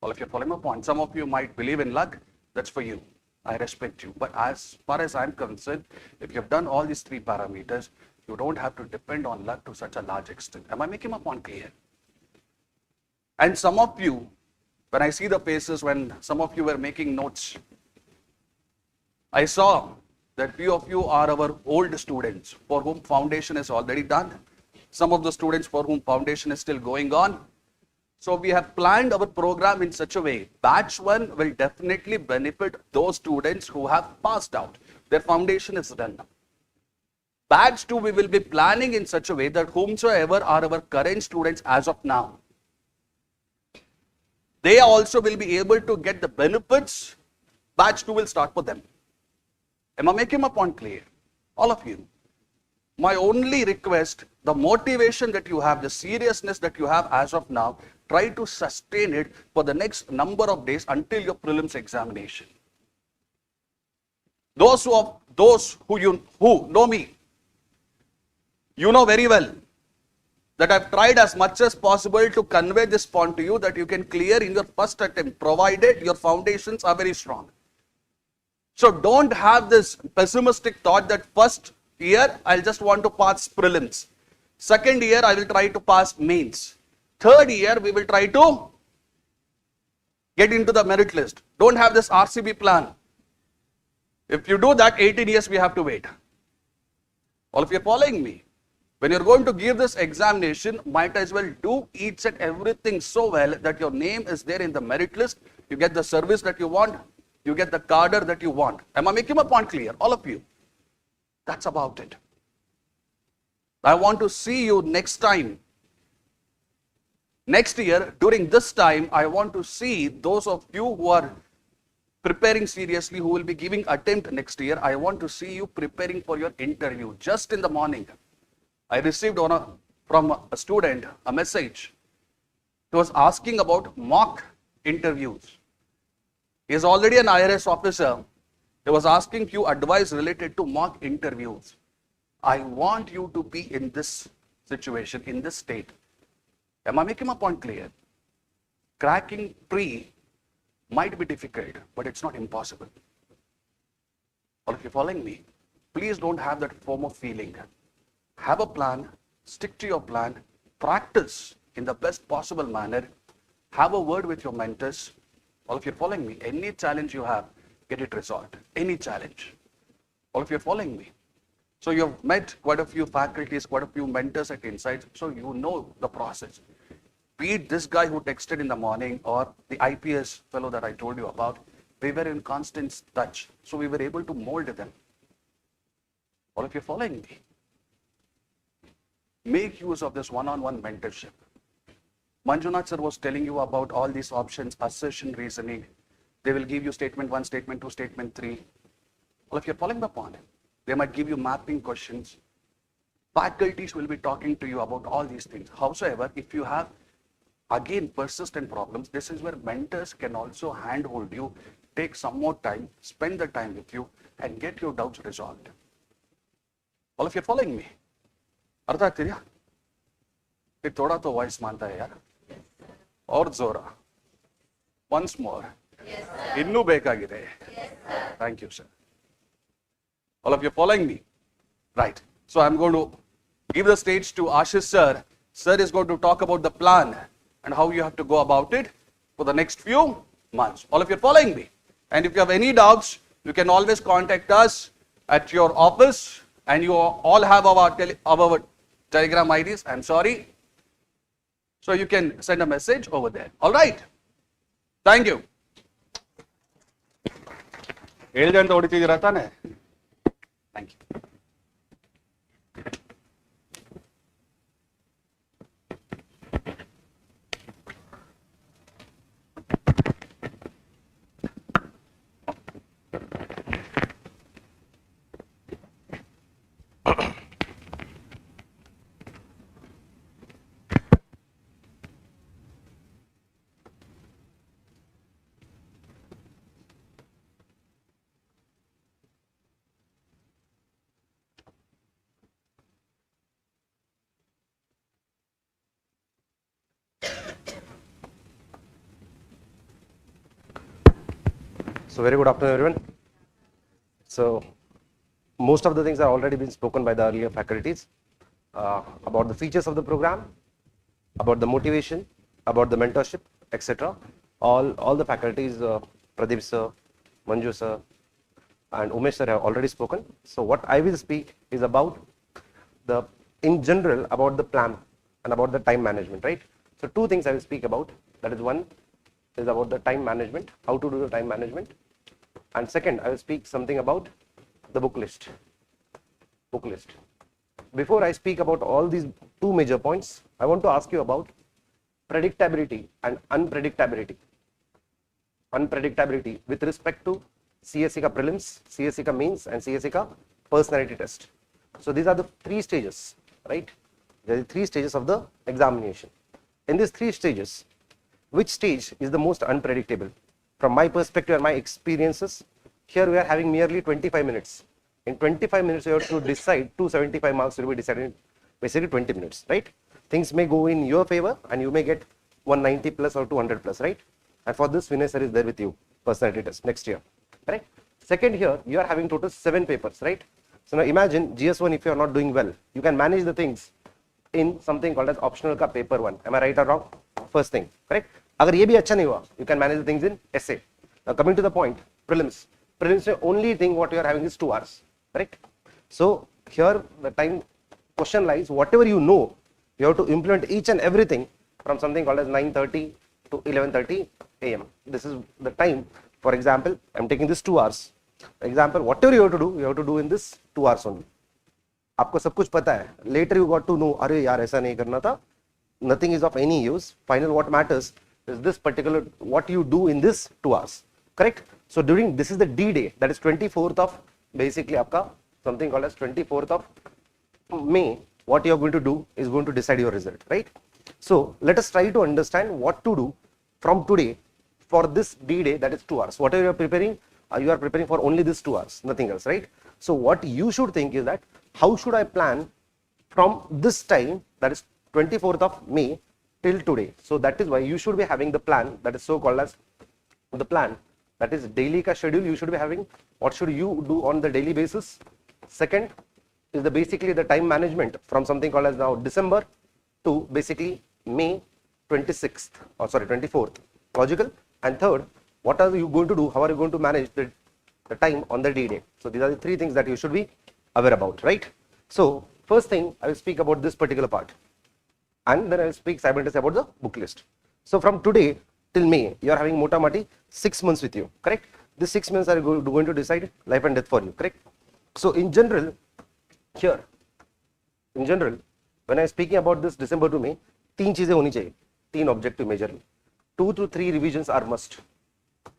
Well, if you're following my point, some of you might believe in luck, that's for you. I respect you. But as far as I'm concerned, if you've done all these 3 parameters, you don't have to depend on luck to such a large extent. Am I making my point clear? And some of you, when I see the faces, when some of you were making notes, I saw that few of you are our old students for whom foundation is already done. Some of the students for whom foundation is still going on. So we have planned our program in such a way, batch 1 will definitely benefit those students who have passed out. Their foundation is done. Batch 2 we will be planning in such a way that whomsoever are our current students as of now, they also will be able to get the benefits. Batch 2 will start for them. Am I making my point clear? All of you. My only request, the motivation that you have, the seriousness that you have as of now, try to sustain it for the next number of days until your prelims examination. Those who know me, you know very well that I've tried as much as possible to convey this point to you that you can clear in your first attempt, provided your foundations are very strong. So don't have this pessimistic thought that first year I'll just want to pass prelims. Second year I will try to pass mains. Third year we will try to get into the merit list. Don't have this RCB plan. If you do that, 18 years we have to wait. All of you are following me. When you're going to give this examination, might as well do each and everything so well that your name is there in the merit list. You get the service that you want. You get the cadre that you want. Am I making my point clear? All of you. That's about it. I want to see you next time. Next year, during this time, I want to see those of you who are preparing seriously, who will be giving attempt next year. I want to see you preparing for your interview. Just in the morning, I received from a student a message. He was asking about mock interviews. He is already an IRS officer. He was asking few advice related to mock interviews. I want you to be in this situation, in this state. Am I making my point clear? Cracking pre might be difficult, but it's not impossible. Or if you're following me, please don't have that FOMO feeling. Have a plan, stick to your plan, practice in the best possible manner, have a word with your mentors. All of you are following me. Any challenge you have, get it resolved. Any challenge. All of you are following me. So you've met quite a few faculties, quite a few mentors at Insights, so you know the process. Be it this guy who texted in the morning or the IPS fellow that I told you about, we were in constant touch. So we were able to mold them. All of you are following me. Make use of this one-on-one mentorship. Manjunath sir was telling you about all these options, assertion, reasoning. They will give you statement 1, statement 2, statement 3. Well, if you're following the point, they might give you mapping questions. Faculties will be talking to you about all these things. However, if you have, again, persistent problems, this is where mentors can also handhold you, take some more time, spend the time with you, and get your doubts resolved. All of you are following me? अर्थ ಆಗ್ತಿದ್ಯಾ? ये थोड़ा तो voice मानता है यार और जोरा once more ಇನ್ನೂ ಬೇಕಾಗಿದೆ thank you sir all of you following me right so I'm going to give the stage to Ashish sir is going to talk about the plan and how you have to go about it for the next few months. All of you following me, and if you have any doubts you can always contact us at your office, and you all have our Telegram IDs. I'm sorry. So you can send a message over there. All right. Thank you. Thank you. So very good afternoon, everyone. So most of the things are already been spoken by the earlier faculties about the features of the program, about the motivation, about the mentorship, etc. All the faculties, Pradeep sir, Manju sir, and Umesh sir have already spoken. So what I will speak is about the, in general, about the plan and about the time management, right? So two things I will speak about. That is, one is about the time management, how to do the time management, and second, I will speak something about the book list. Before I speak about all these two major points, I want to ask you about predictability and unpredictability. Unpredictability with respect to CSE ka prelims, CSE ka mains, and CSE ka personality test. So these are the three stages, right? There are the three stages of the examination. In these three stages, which stage is the most unpredictable? From my perspective and my experiences, here we are having merely 25 minutes. In 25 minutes, you have to decide 275 marks will be decided in basically 20 minutes, right? Things may go in your favor and you may get 190 plus or 200 plus, right? And for this, Vinay sir is there with you, personality test next year, right? Second, here you are having total 7 papers, right? So now imagine GS1, if you are not doing well, you can manage the things in something called as optional ka paper 1. Am I right or wrong? First thing, correct? Agar ye bhi acha nahi hua, you can manage the things in essay. Now coming to the point, prelims. Prelims the only thing what you are having is 2 hours, correct? So here the time question lies, whatever you know, you have to implement each and everything from something called as 9:30 to 11:30 AM. This is the time. For example, I am taking this 2 hours. Example, whatever you have to do in this 2 hours only. आपको सब कुछ पता है. Later you got to know, अरे यार ऐसा नहीं करना था. Nothing is of any use. Final, what matters is this particular, what you do in this 2 hours, correct? So during, this is the D day, that is 24th of, basically आपका something called as 24th of May. What you are going to do is going to decide your result, right? So let us try to understand what to do from today for this D day, that is 2 hours. Whatever you are preparing for only this 2 hours, nothing else, right? So what you should think is that, how should I plan from this time, that is 24th of May till today? So that is why you should be having the plan, that is so called as the plan, that is daily ka schedule. You should be having what should you do on the daily basis. Second is the basically the time management from something called as now December to basically May 26th, or sorry 24th, logical. And third, what are you going to do, how are you going to manage the time on the D day? So these are the three things that you should be aware about, right? So first thing, I will speak about this particular part, and then I will speak simultaneously about the book list. So from today till May, you are having mota mati 6 months with you, correct? These 6 months are going to decide life and death for you, correct? So in general, here, in general, when I am speaking about this December to May, 3 चीजें होनी चाहिए, 3 objective majorly. 2 to 3 revisions are must.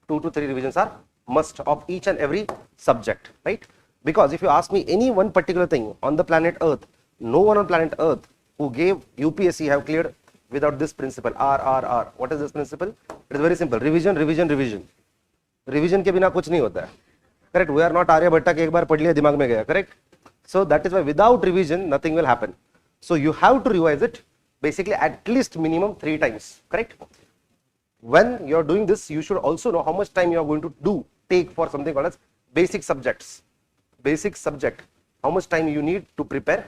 2 to 3 revisions are must of each and every subject, right? Because if you ask me any one particular thing on the planet Earth, no one on planet Earth who gave UPSC have cleared without this principle, RRR. What is this principle? It is very simple. Revision, revision, revision. Revision के बिना कुछ नहीं होता है. Correct? We are not Aryabhatta के एक बार पढ़ लिया दिमाग में गया. Correct? So that is why without revision nothing will happen. So you have to revise it basically at least minimum 3 times. Correct? When you are doing this, you should also know how much time you are going to take for something called as basic subjects. Basic subject, how much time you need to prepare.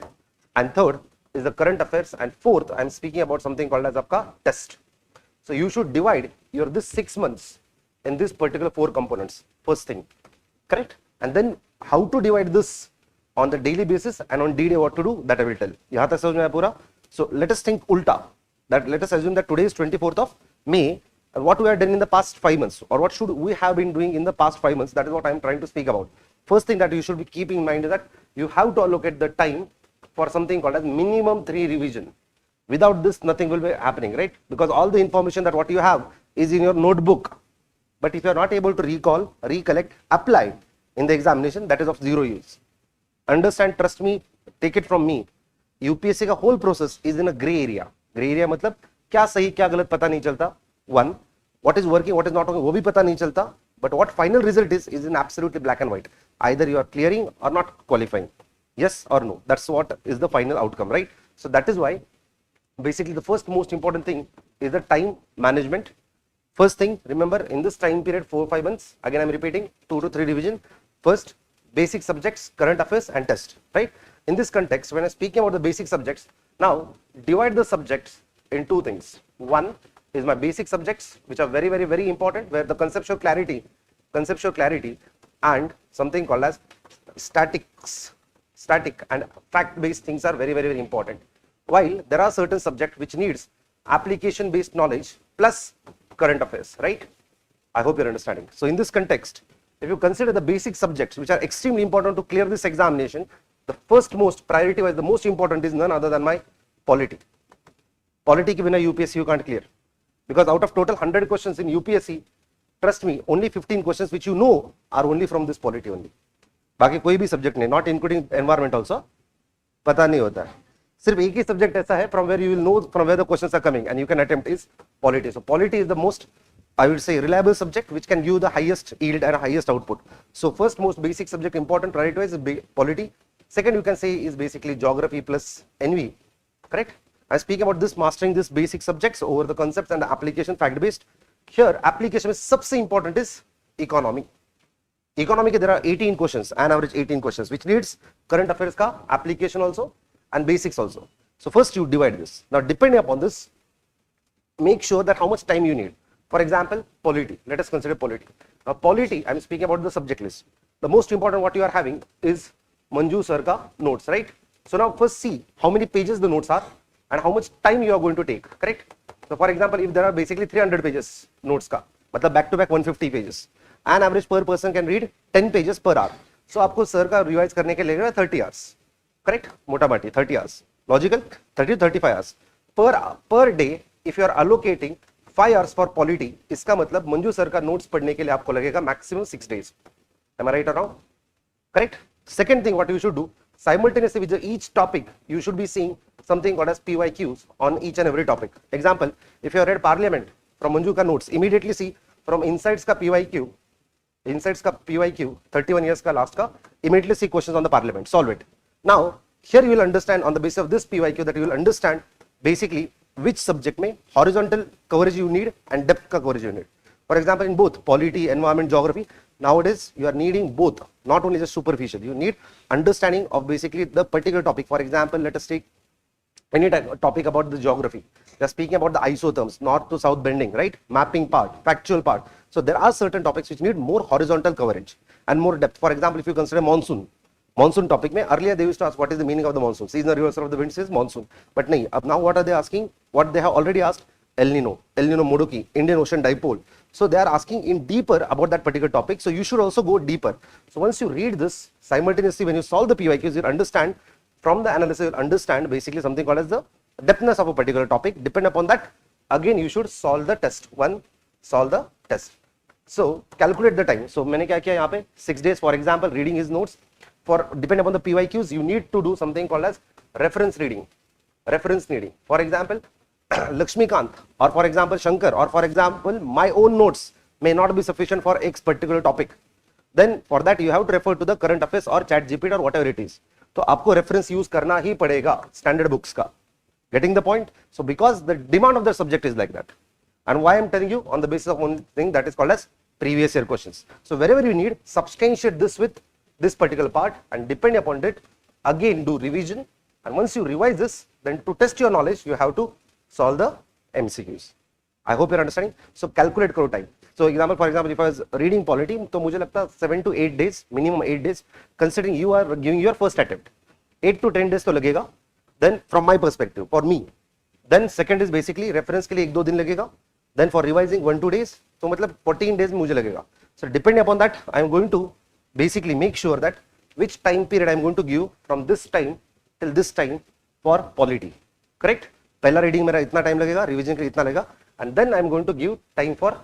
And third is the current affairs, and fourth, I am speaking about something called as आपका test. So you should divide your this 6 months in this particular 4 components. First thing, correct? And then how to divide this on the daily basis, and on D day what to do, that I will tell. यहाँ तक समझ में आया पूरा? So let us think ulta. That let us assume that today is 24th of May, and what we have done in the past 5 months, or what should we have been doing in the past 5 months. That is what I am trying to speak about. First thing that you should be keeping in mind is that you have to allocate the time for something called as minimum 3 revision. Without this, nothing will be happening, right? Because all the information that what you have is in your notebook. But if you are not able to recall, recollect, apply in the examination, that is of zero use. Understand, trust me, take it from me. UPSC का whole process is in a gray area. Gray area मतलब क्या सही क्या गलत पता नहीं चलता. One, what is working, what is not working, वो भी पता नहीं चलता. But what final result is in absolutely black and white. Either you are clearing or not qualifying. Yes or no. That's what is the final outcome, right? So that is why basically the first most important thing is the time management. First thing, remember in this time period 4-5 months, again I'm repeating 2 to 3 division. First, basic subjects, current affairs and test, right? In this context, when I'm speaking about the basic subjects, now divide the subjects in two things. One is my basic subjects, which are very, very, very important, where the conceptual clarity and something called as static and fact-based things are very, very, very important. While there are certain subjects which needs application-based knowledge plus current affairs, right? I hope you're understanding. So in this context, if you consider the basic subjects which are extremely important to clear this examination, the first most priority wise, the most important is none other than my polity. Polity ke bina UPSC you can't clear, because out of total 100 questions in UPSC, trust me, only 15 questions which you know are only from this polity only. बाकी कोई भी subject नहीं, not including environment also, पता नहीं होता. सिर्फ एक ही subject ऐसा है from where you will know from where the questions are coming and you can attempt is polity. So polity is the most, I would say, reliable subject which can give the highest yield and highest output. So first most basic subject important priority wise is polity. Second you can say is basically geography plus NV, correct? I speak about this mastering this basic subjects over the concepts and the application fact based. Here application is सबसे important is economy. Economy there are 18 questions, an average 18 questions, which needs current affairs ka application also and basics also. So first you divide this. Now depending upon this, make sure that how much time you need. For example, polity. Let us consider polity. Now polity, I am speaking about the subject list. The most important what you are having is Manju sir ka notes, right? So now first see how many pages the notes are and how much time you are going to take, correct? So for example, if there are basically 300 pages notes ka, matlab back to back 150 pages. An average per person can read 10 pages per hour. So आपको sir का revise करने के लगेगा 30 hours, correct? मोटा माटी 30 hours. Logical? 30 to 35 hours. Per day, if you are allocating 5 hours for polity, इसका मतलब Manju sir का notes पढ़ने के लिए आपको लगेगा maximum 6 days. Am I right or wrong? Correct? Second thing what you should do, simultaneously with each topic, you should be seeing something called as PYQs on each and every topic. Example, if you have read Parliament from Manju ka notes, immediately see from Insights ka PYQ, 31 years ka last ka, immediately see questions on the Parliament, solve it. Now, here you will understand on the basis of this PYQ that you will understand basically which subject mein horizontal coverage you need and depth ka coverage you need. For example, in both polity, environment, geography, nowadays you are needing both, not only just superficial. You need understanding of basically the particular topic. For example, let us take any topic about the geography. We are speaking about the isotherms, north to south bending, right? Mapping part, factual part. So there are certain topics which need more horizontal coverage and more depth. For example, if you consider monsoon topic, earlier they used to ask what is the meaning of the monsoon. Seasonal reversal of the winds is monsoon. But now what are they asking? What they have already asked? El Nino Modoki, Indian Ocean Dipole. So they are asking in deeper about that particular topic. So you should also go deeper. So once you read this, simultaneously when you solve the PYQs, you understand from the analysis, you understand basically something called as the depthness of a particular topic. Depend upon that, again you should solve the test. Solve the test. So calculate the time. So मैंने क्या किया यहाँ पे 6 days. For example, reading his notes. For depend upon the PYQs, you need to do something called as reference reading. For example, Lakshmikant, or for example Shankar, or for example my own notes may not be sufficient for X particular topic. Then for that you have to refer to the current affairs or chat GPT or whatever it is. तो आपको reference use करना ही पड़ेगा standard books का. Getting the point? So because the demand of the subject is like that. And why I am telling you on the basis of one thing that is called as previous year questions. So wherever you need, substantiate this with this particular part and depend upon it, again do revision. And once you revise this, then to test your knowledge, you have to solve the MCQs. I hope you're understanding. So calculate karo time. So for example, if I was reading polity, तो मुझे लगता 7 to 8 days, minimum 8 days, considering you are giving your first attempt. 8 to 10 days तो लगेगा. Then from my perspective, for me, then second is basically reference के लिए 1-2 दिन लगेगा. Then for revising 1-2 days, तो मतलब 14 days में मुझे लगेगा. So depending upon that, I am going to basically make sure that which time period I am going to give from this time till this time for polity. Correct? पहला reading मेरा इतना time लगेगा, revision के लिए इतना लगेगा, and then I am going to give time for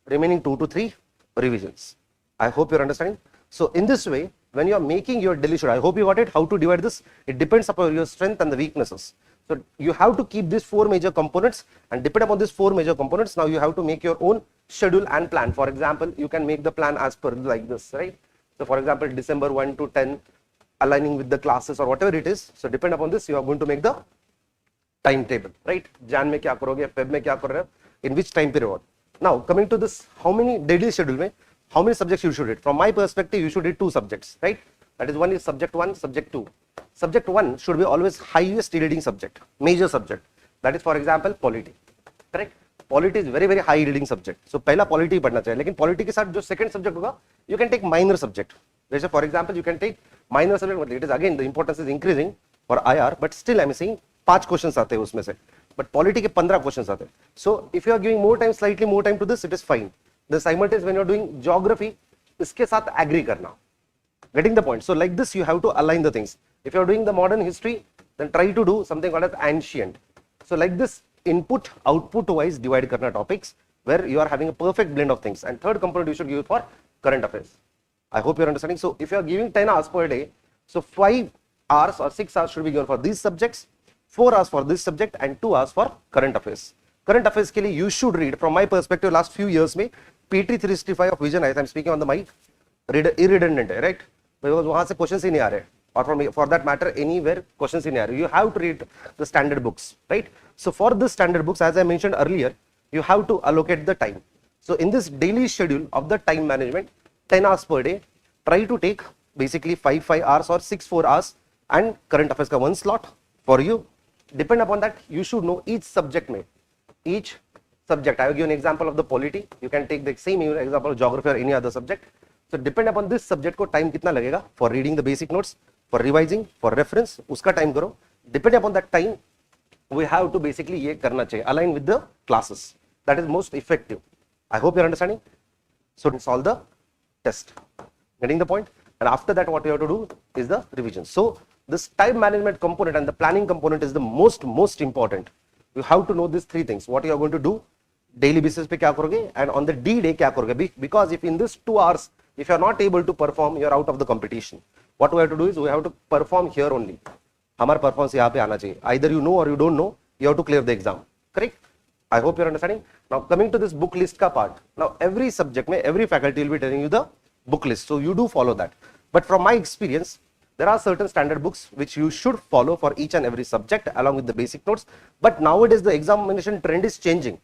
remaining 2 to 3 revisions. I hope you're understanding. So in this way, when you are making your daily schedule, I hope you got it. How to divide this? It depends upon your strength and the weaknesses. So you have to keep these 4 major components, and depend upon these 4 major components, now you have to make your own schedule and plan. For example, you can make the plan as per like this, right? So for example, December 1 to 10, aligning with the classes or whatever it is. So depend upon this, you are going to make the timetable, right? Jan में क्या करोगे, Feb में क्या कर रहे हो, in which time period. Now coming to this, how many daily schedule mein, how many subjects you should read? From my perspective, you should read 2 subjects, right? That is, one is subject 1, subject 2. Subject 1 should be always highest reading subject, major subject. That is, for example, polity, correct? Polity is very high reading subject. So पहला polity पढ़ना चाहिए, लेकिन polity के साथ जो second subject होगा, you can take minor subject. जैसे for example, you can take minor subject, but it is again the importance is increasing for IR, but still I am saying 5 questions आते हैं उसमें से, but polity के 15 questions आते हैं. So if you are giving more time, slightly more time to this, it is fine. The simultaneous when you are doing geography, इसके साथ agree करना. Getting the point? So like this, you have to align the things. If you are doing the modern history, then try to do something called as ancient. So like this, input output wise divide karna topics where you are having a perfect blend of things. And third component you should give for current affairs. I hope you are understanding. So if you are giving 10 hours per day, so 5 hours or 6 hours should be given for these subjects, 4 hours for this subject, and 2 hours for current affairs. Current affairs ke liye you should read, from my perspective, last few years mein PT 365 of Vision Eyes, I am speaking on the mic, irredundant hai, right? Because wahan se questions hi nahi aa rahe, or for that matter anywhere questions hi nahi aa rahe. You have to read the standard books, right? So for this standard books, as I mentioned earlier, you have to allocate the time. So in this daily schedule of the time management, 10 hours per day, try to take basically 5 hours or 6 4 hours and current affairs ka one slot for you. Depend upon that, you should know each subject mein, each subject. I will give an example of the polity. You can take the same example of geography or any other subject. So depend upon this subject ko time kitna lagega for reading the basic notes, for revising, for reference, uska time karo. Depend upon that time, we have to basically ye karna chahiye, align with the classes. That is most effective. I hope you are understanding. So solve the test. Getting the point? And after that, what you have to do is the revision. So this time management component and the planning component is the most important. You have to know these 3 things. What you are going to do, daily basis pe kya karoge, and on the D day kya karoge. Because if in this 2 hours, if you are not able to perform, you are out of the competition. What we have to do is we have to perform here only. Hamar performance yahan pe aana chahiye. Either you know or you don't know, you have to clear the exam. Correct? I hope you are understanding. Now coming to this book list ka part. Now every subject mein, every faculty will be telling you the book list. So you do follow that. But from my experience, there are certain standard books which you should follow for each and every subject along with the basic notes. But nowadays the examination trend is changing,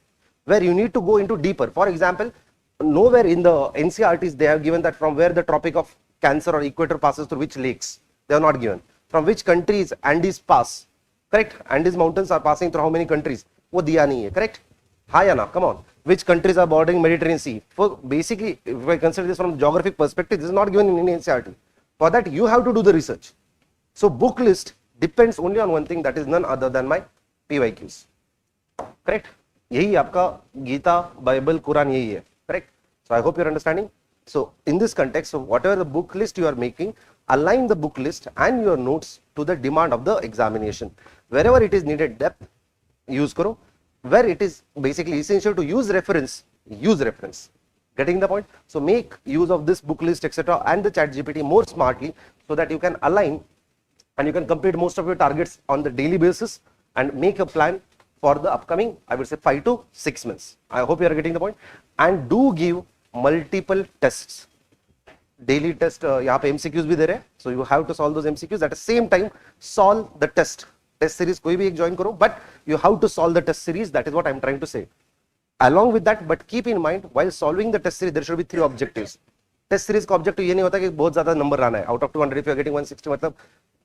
where you need to go into deeper. For example, nowhere in the NCERTs they have given that from where the Tropic of Cancer or Equator passes through which lakes. They are not given. From which countries Andes pass. Correct? Andes mountains are passing through how many countries? वो दिया नहीं है. Correct? हाँ या ना? Come on. Which countries are bordering Mediterranean Sea? For basically, if I consider this from geographic perspective, this is not given in any NCERT. For that, you have to do the research. So book list depends only on one thing, that is none other than my PYQs. Correct? यही आपका Gita, Bible, Quran यही है. Correct? So I hope you are understanding. So in this context, so whatever the book list you are making, align the book list and your notes to the demand of the examination. Wherever it is needed depth, use karo. Where it is basically essential to use reference, use reference. Getting the point? So make use of this book list, etc. and the ChatGPT more smartly so that you can align and you can complete most of your targets on the daily basis and make a plan for the upcoming, I would say 5 to 6 months. I hope you are getting the point. And do give multiple tests. Daily test, यहाँ पे MCQs भी दे रहे हैं. So you have to solve those MCQs. At the same time, solve the test. Test series कोई भी एक join करो, but you have to solve the test series. That is what I am trying to say. Along with that, but keep in mind, while solving the test series, there should be 3 objectives. Test series का objective ये नहीं होता कि बहुत ज़्यादा number लाना है. Out of 200, if you are getting 160, मतलब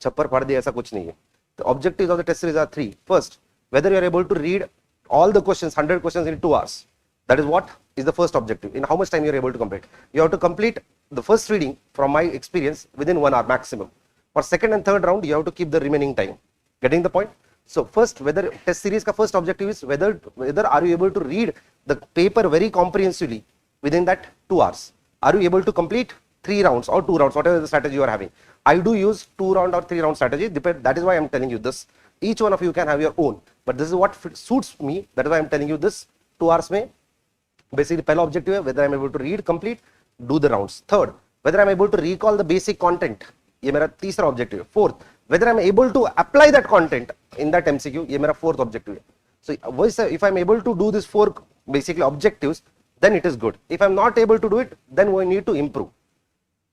छप्पर फाड़ दिया, ऐसा कुछ नहीं है. The objectives of the test series are 3. First, whether you are able to read all the questions, 100 questions in 2 hours. That is what is the first objective. In how much time you are able to complete. You have to complete the first reading, from my experience, within 1 hour maximum. For second and third round, you have to keep the remaining time. Getting the point? So first, whether test series ka first objective is whether are you able to read the paper very comprehensively within that 2 hours. Are you able to complete 3 rounds or 2 rounds, whatever the strategy you are having. I do use 2 round or 3 round strategy. That is why I am telling you this. Each one of you can have your own, but this is what suits me. That is why I am telling you this. 2 hours mein basically pehla objective hai whether I am able to read, complete, do the rounds. Third, whether I am able to recall the basic content. ये मेरा तीसरा objective है. Fourth, whether I am able to apply that content in that MCQ. ये मेरा fourth objective है. So if I am able to do these 4 basically objectives, then it is good. If I am not able to do it, then we need to improve.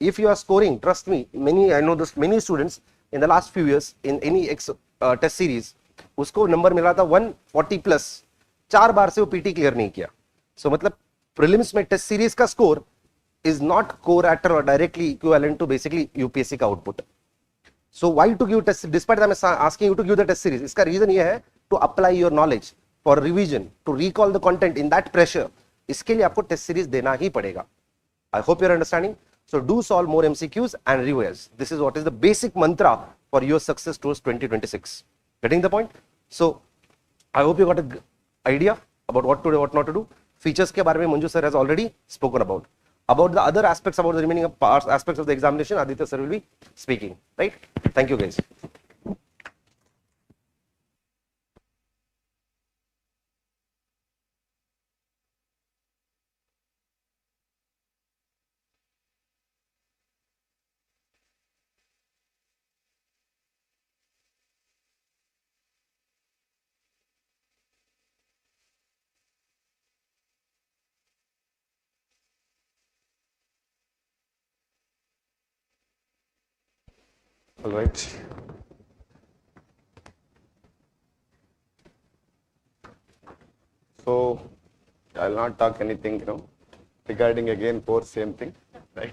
If you are scoring, trust me, I know this, many students in the last few years in any test series, उसको number मिला था 140 plus. 4 बार से वो PT clear नहीं किया. So मतलब prelims में test series का score is not co-rata or directly equivalent to basically UPSC का output. So why to give test, despite I'm asking you to give the test series, इसका reason ये है to apply your knowledge for revision, to recall the content in that pressure. इसके लिए आपको test series देना ही पड़ेगा. I hope you're understanding. So do solve more MCQs and revise. This is what is the basic mantra for your success towards 2026. Getting the point? So I hope you got an idea about what to do, what not to do. Features के बारे में Manju sir has already spoken about. About the other aspects, about the remaining parts, aspects of the examination, Aditya sir will be speaking. Right? Thank you, guys. All right. So I'll not talk anything, regarding again course, same thing, right?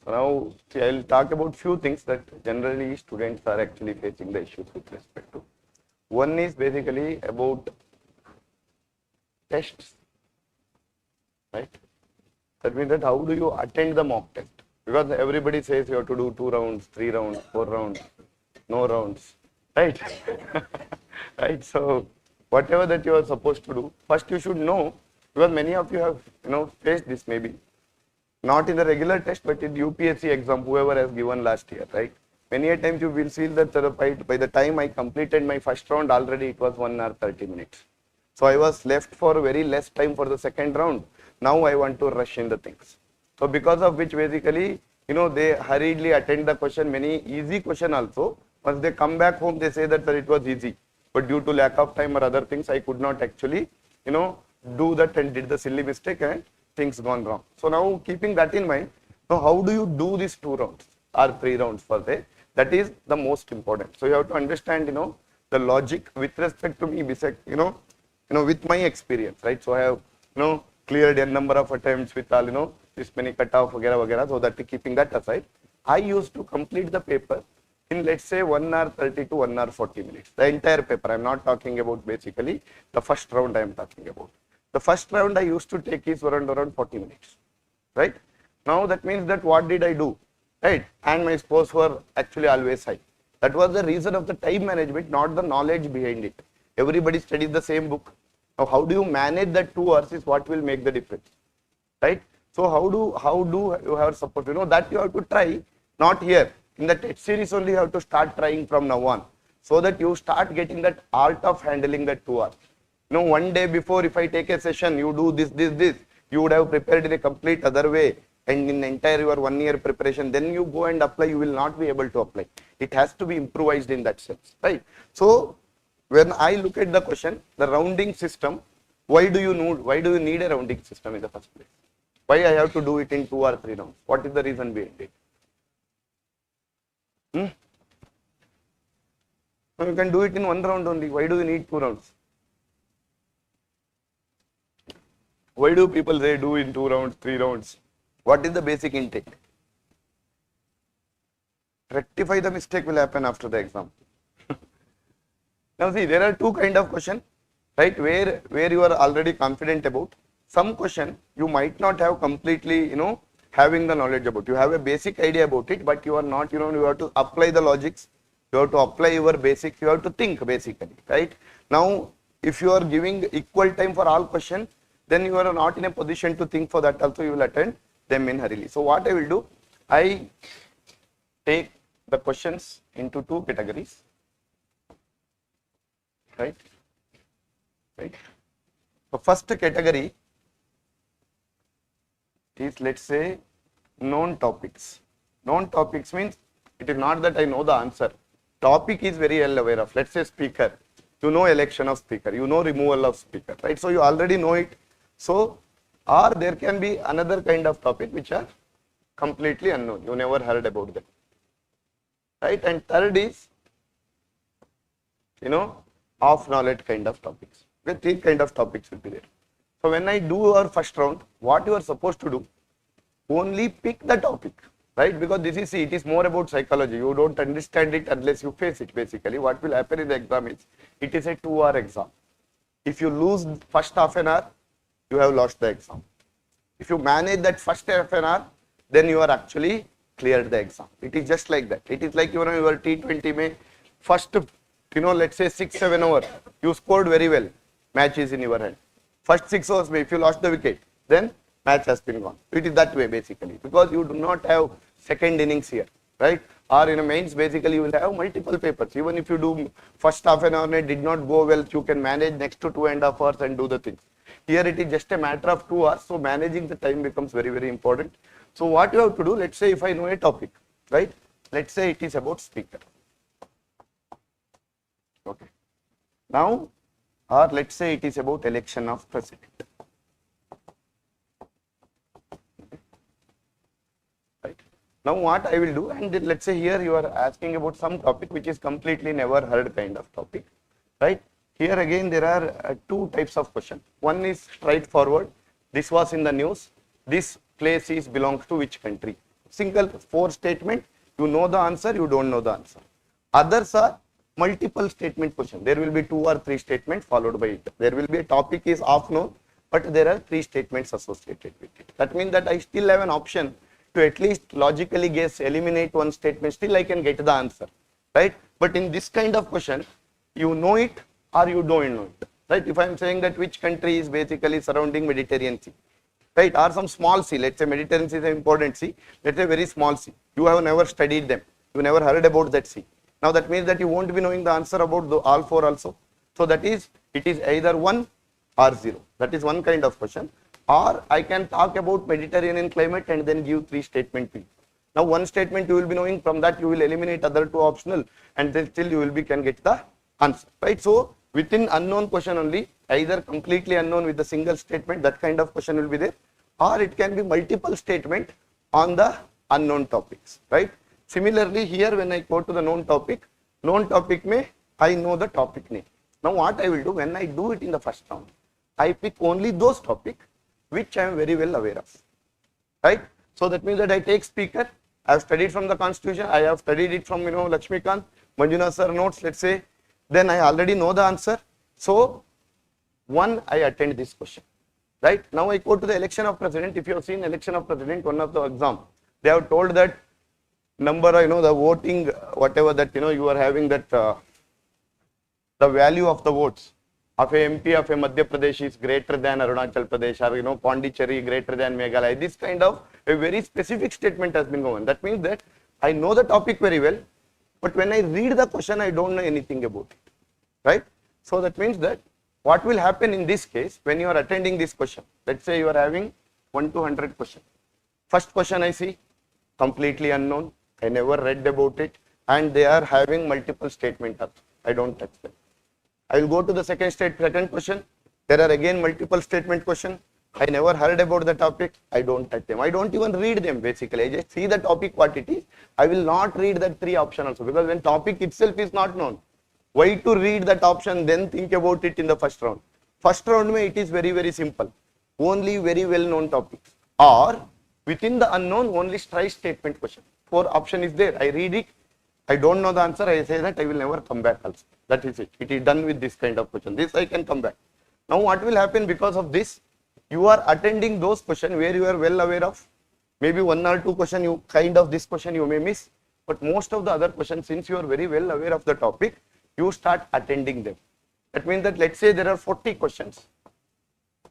So now see, I'll talk about few things that generally students are actually facing the issues with respect to. One is basically about tests, right? That means that how do you attend the mock test? Because everybody says you have to do 2 rounds, 3 rounds, 4 rounds, no rounds, right? Right. So whatever that you are supposed to do, first you should know, because many of you have faced this maybe, not in the regular test, but in UPSC exam, whoever has given last year, right? Many a times you will feel that by the time I completed my first round, already it was 1 hour 30 minutes. So I was left for very less time for the second round. Now I want to rush in the things. So because of which basically, they hurriedly attend the question, many easy question also. Once they come back home, they say that it was easy. But due to lack of time or other things, I could not actually, do that and did the silly mistake and things gone wrong. So now keeping that in mind, now how do you do these 2 rounds or 3 rounds per day? That is the most important. So you have to understand, the logic with respect to me, with my experience, right? So I have, cleared a number of attempts with all, this many cutoff, vagera, so that keeping that aside, I used to complete the paper in, let's say, 1 hour 30 to 1 hour 40 minutes. The entire paper. I'm not talking about basically the first round I am talking about. The first round I used to take is around 40 minutes, right? Now that means that what did I do, right? And my scores were actually always high. That was the reason of the time management, not the knowledge behind it. Everybody studies the same book. Now how do you manage that 2 hours is what will make the difference, right? So how do you have support? That you have to try, not here. In the test series only you have to start trying from now on, so that you start getting that art of handling that 2 hours. One day before, if I take a session, you do this, you would have prepared in a complete other way, and in the entire your 1 year preparation, then you go and apply, you will not be able to apply. It has to be improvised in that sense, right? So when I look at the question, the rounding system, why do you need a rounding system in the first place? Why I have to do it in 2 or 3 rounds? What is the reason behind it? So you can do it in 1 round only. Why do you need 2 rounds? Why do people say do in 2 rounds, 3 rounds? What is the basic intake? Rectify the mistake will happen after the exam. Now see, there are 2 kind of question, right? Where you are already confident about. Some question you might not have completely, having the knowledge about. You have a basic idea about it, but you are not, you have to apply the logics. You have to apply your basics. You have to think basically, right? Now, if you are giving equal time for all questions, then you are not in a position to think for that also. You will attend them in hurriedly. So what I will do, I take the questions into 2 categories, right? The first category is, let's say, known topics. Known topics means it is not that I know the answer. Topic is very well aware of. Let's say speaker. You know election of speaker. You know removal of speaker, right? So you already know it. So, or there can be another kind of topic which are completely unknown. You never heard about them, right? And third is, off knowledge kind of topics. Okay, 3 kind of topics will be there. So when I do our first round, what you are supposed to do, only pick the topic, right? Because this is, see, it is more about psychology. You don't understand it unless you face it. Basically, what will happen in the exam is, it is a 2-hour exam. If you lose first half an hour, you have lost the exam. If you manage that first half an hour, then you are actually cleared the exam. It is just like that. It is like, you know, your T20 may first, you know, let's say 6-7 hours, you scored very well, match is in your hand. First 6 hours, if you lost the wicket, then match has been gone. It is that way basically, because you do not have second innings here, right? Or in a mains, basically you will have multiple papers. Even if you do first half an hour and it did not go well, you can manage next to 2.5 hours and do the things. Here it is just a matter of 2 hours, so managing the time becomes very, very important. So what you have to do, let's say if I know a topic, right? Let's say it is about speaker. Okay. Now, or let's say it is about election of president. Right. Now what I will do, and then let's say here you are asking about some topic which is completely never heard kind of topic, right? Here again there are two types of question. One is straightforward. This was in the news. This place is belongs to which country? Single 4 statement. You know the answer, you don't know the answer. Others are multiple statement question. There will be 2 or 3 statements followed by it. There will be a topic is half known, but there are 3 statements associated with it. That means that I still have an option to at least logically guess, eliminate one statement. Still I can get the answer, right? But in this kind of question, you know it or you don't know it, right? If I am saying that which country is basically surrounding Mediterranean Sea, right? Or some small sea, let's say Mediterranean Sea is an important sea, let's say very small sea. You have never studied them. You never heard about that sea. Now that means that you won't be knowing the answer about the all 4 also. So that is, it is either 1 or 0. That is one kind of question. Or I can talk about Mediterranean climate and then give 3 statements to you. Now one statement you will be knowing, from that you will eliminate other 2 optional, and then still you will be can get the answer, right? So within unknown question only, either completely unknown with the single statement, that kind of question will be there, or it can be multiple statement on the unknown topics, right? Similarly here when I go to the known topic may I know the topic name. Now what I will do, when I do it in the first round, I pick only those topics which I am very well aware of, right? So that means that I take speaker, I have studied from the constitution, I have studied it from, you know, Lakshmikant, Manjuna sir notes, let's say, then I already know the answer. So one, I attend this question, right? Now I go to the election of president. If you have seen election of president, one of the exam, they have told that number, you know, the voting, whatever that, you know, you are having that, the value of the votes of a MP of a Madhya Pradesh is greater than Arunachal Pradesh, or, you know, Pondicherry greater than Meghalaya. This kind of a very specific statement has been given. That means that I know the topic very well, but when I read the question, I don't know anything about it, right? So that means that what will happen in this case, when you are attending this question, let's say you are having 1 to 100 question. First question I see, completely unknown, I never read about it, and they are having multiple statements. I don't touch them. I will go to the second question. There are again multiple statement question. I never heard about the topic. I don't touch them. I don't even read them basically. I just see the topic what it is. I will not read that 3 option also, because when topic itself is not known, why to read that option then think about it in the first round? First round it is very, very simple. Only very well known topics, or within the unknown only straight statement question. 4 option is there. I read it. I don't know the answer. I say that I will never come back also. That is it. It is done with this kind of question. This I can come back. Now what will happen because of this? You are attending those questions where you are well aware of. Maybe 1 or 2 question you kind of this question you may miss, but most of the other questions, since you are very well aware of the topic, you start attending them. That means that let's say there are 40 questions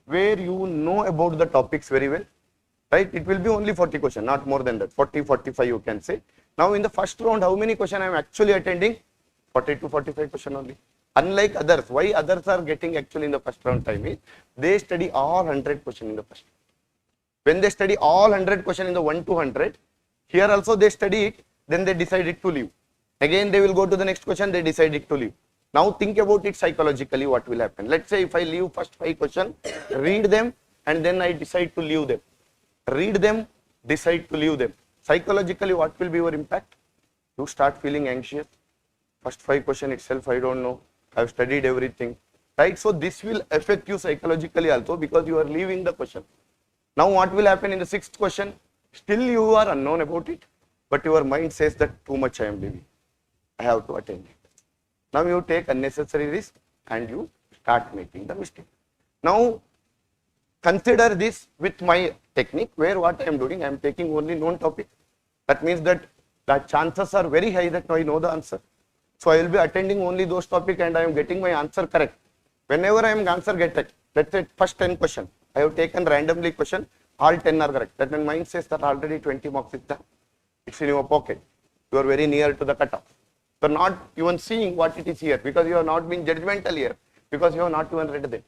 where you know about the topics very well, right? It will be only 40 questions, not more than that. 40, 45 you can say. Now in the first round, how many questions I am actually attending? 40 to 45 questions only. Unlike others, why others are getting actually in the first round time is, they study all 100 questions in the first. When they study all 100 questions in the 1 to 100, here also they study it, then they decided to leave. Again they will go to the next question, they decided to leave. Now think about it psychologically what will happen. Let's say if I leave first 5 questions, read them, and then I decide to leave them. Read them, decide to leave them. Psychologically what will be your impact? You start feeling anxious. First 5 questions itself I don't know. I have studied everything, right? So this will affect you psychologically also, because you are leaving the question. Now what will happen in the sixth question? Still you are unknown about it, but your mind says that too much I am leaving. I have to attend it. Now you take unnecessary risk and you start making the mistake. Now consider this with my technique where what I am doing, I am taking only known topic. That means that the chances are very high that I know the answer. So I will be attending only those topics and I am getting my answer correct. Whenever I am answer get it, let's say first 10 questions, I have taken randomly question, all 10 are correct. That means mind says that already 20 marks is done. It's in your pocket. You are very near to the cutoff. You are not even seeing what it is here because you have not been judgmental here because you have not even read them.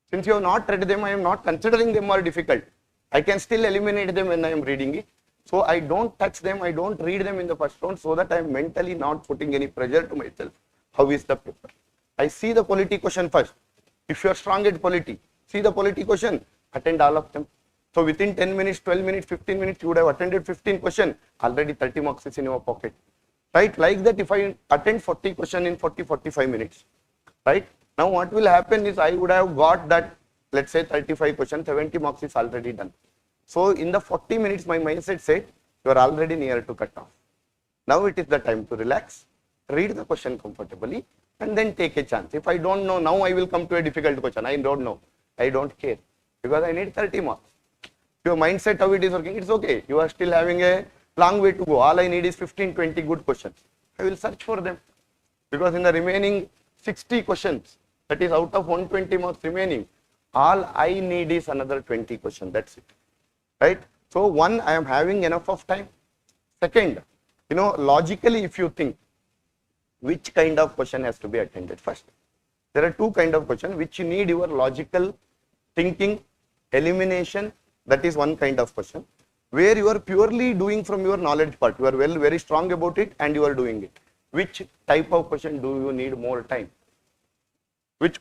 Since you have not read them, I am not considering them more difficult. I can still eliminate them when I am reading it. So I don't touch them, I don't read them in the first round so that I am mentally not putting any pressure to myself. How is the paper? I see the polity question first. If you are strong at polity, see the polity question, attend all of them. So within 10 minutes, 12 minutes, 15 minutes, you would have attended 15 questions, already 30 marks is in your pocket. Right? Like that, if I attend 40 questions in 40-45 minutes, right? Now what will happen is I would have got that, let's say 35 questions, 70 marks is already done. So in the 40 minutes, my mindset said, you are already near to cut off. Now it is the time to relax, read the question comfortably, and then take a chance. If I don't know, now I will come to a difficult question. I don't know. I don't care because I need 30 marks. Your mindset how it is working, it's okay. You are still having a long way to go. All I need is 15-20 good questions. I will search for them because in the remaining 60 questions, that is out of 120 marks remaining, all I need is another 20 questions. That's it. Right? So one, I am having enough of time. Second, logically if you think, which kind of question has to be attended first? There are two kind of questions which you need your logical thinking, elimination, that is one kind of question. Where you are purely doing from your knowledge part, you are very strong about it and you are doing it. Which type of question do you need more time? Which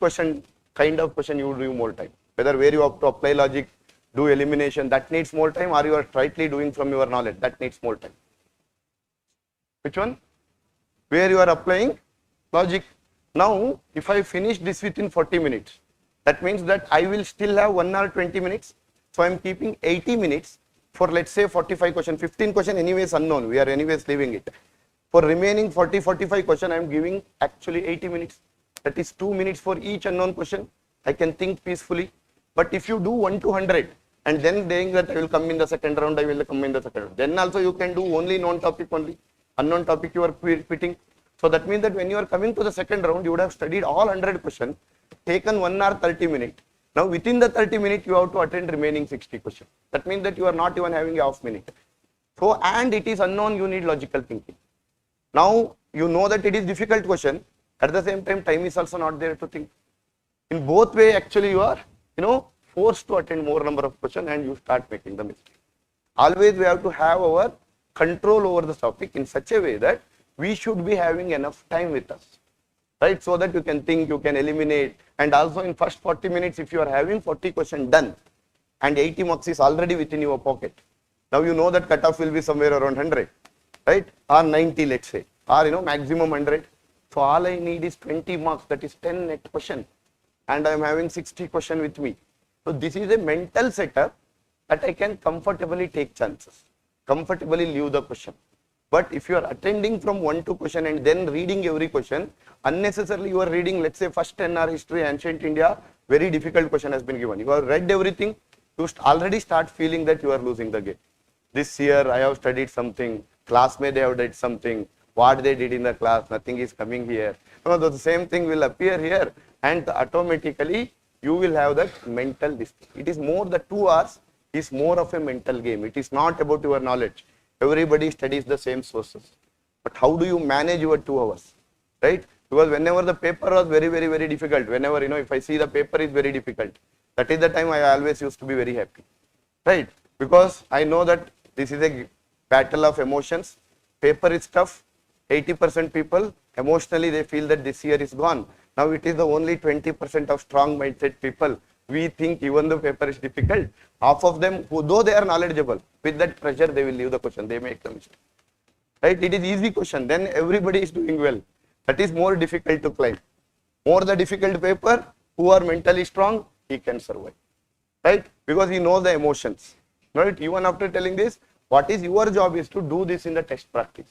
kind of question you do more time? Whether where you have to apply logic, do elimination, that needs more time, or you are rightly doing from your knowledge, that needs more time. Which one? Where you are applying logic. Now, if I finish this within 40 minutes, that means that I will still have 1 hour 20 minutes. So I am keeping 80 minutes for, let's say, 45 questions. 15 questions anyways unknown. We are anyways leaving it. For remaining 40-45 questions, I am giving actually 80 minutes. That is 2 minutes for each unknown question. I can think peacefully. But if you do 1 to 100 and then saying that I will come in the second round, I will come in the second round, then also you can do only known topic only. Unknown topic you are quitting. So that means that when you are coming to the second round, you would have studied all 100 questions, taken 1 hour 30 minutes. Now within the 30 minutes, you have to attend remaining 60 questions. That means that you are not even having a half minute. So, and it is unknown, you need logical thinking. Now, you know that it is difficult question. At the same time, time is also not there to think. In both way, actually you are, forced to attend more number of questions and you start making the mistake. Always we have to have our control over the topic in such a way that we should be having enough time with us. Right, so that you can think, you can eliminate, and also in first 40 minutes, if you are having 40 questions done, and 80 marks is already within your pocket, now you know that cutoff will be somewhere around 100, right, or 90 let's say, or maximum 100, so all I need is 20 marks, that is 10 net question, and I am having 60 questions with me. So this is a mental setup that I can comfortably take chances, comfortably leave the question. But if you are attending from 1 to question and then reading every question, unnecessarily you are reading, let's say first 10 hour history, ancient India, very difficult question has been given. You have read everything, you already start feeling that you are losing the game. This year I have studied something, classmate they have did something, what they did in the class, nothing is coming here. The same thing will appear here and automatically you will have that mental distance. It is more, the 2 hours is more of a mental game. It is not about your knowledge. Everybody studies the same sources. But how do you manage your 2 hours? Right? Because whenever the paper was very difficult, whenever, if I see the paper is very difficult, that is the time I always used to be very happy. Right? Because I know that this is a battle of emotions. Paper is tough. 80% people, emotionally they feel that this year is gone. Now it is the only 20% of strong mindset people. We think even though paper is difficult, half of them, though they are knowledgeable, with that pressure they will leave the question, they make the mistake. Right? It is easy question, then everybody is doing well. That is more difficult to climb. More the difficult paper, who are mentally strong, he can survive. right? Because he knows the emotions, right? Even after telling this, what is your job is to do this in the test practice.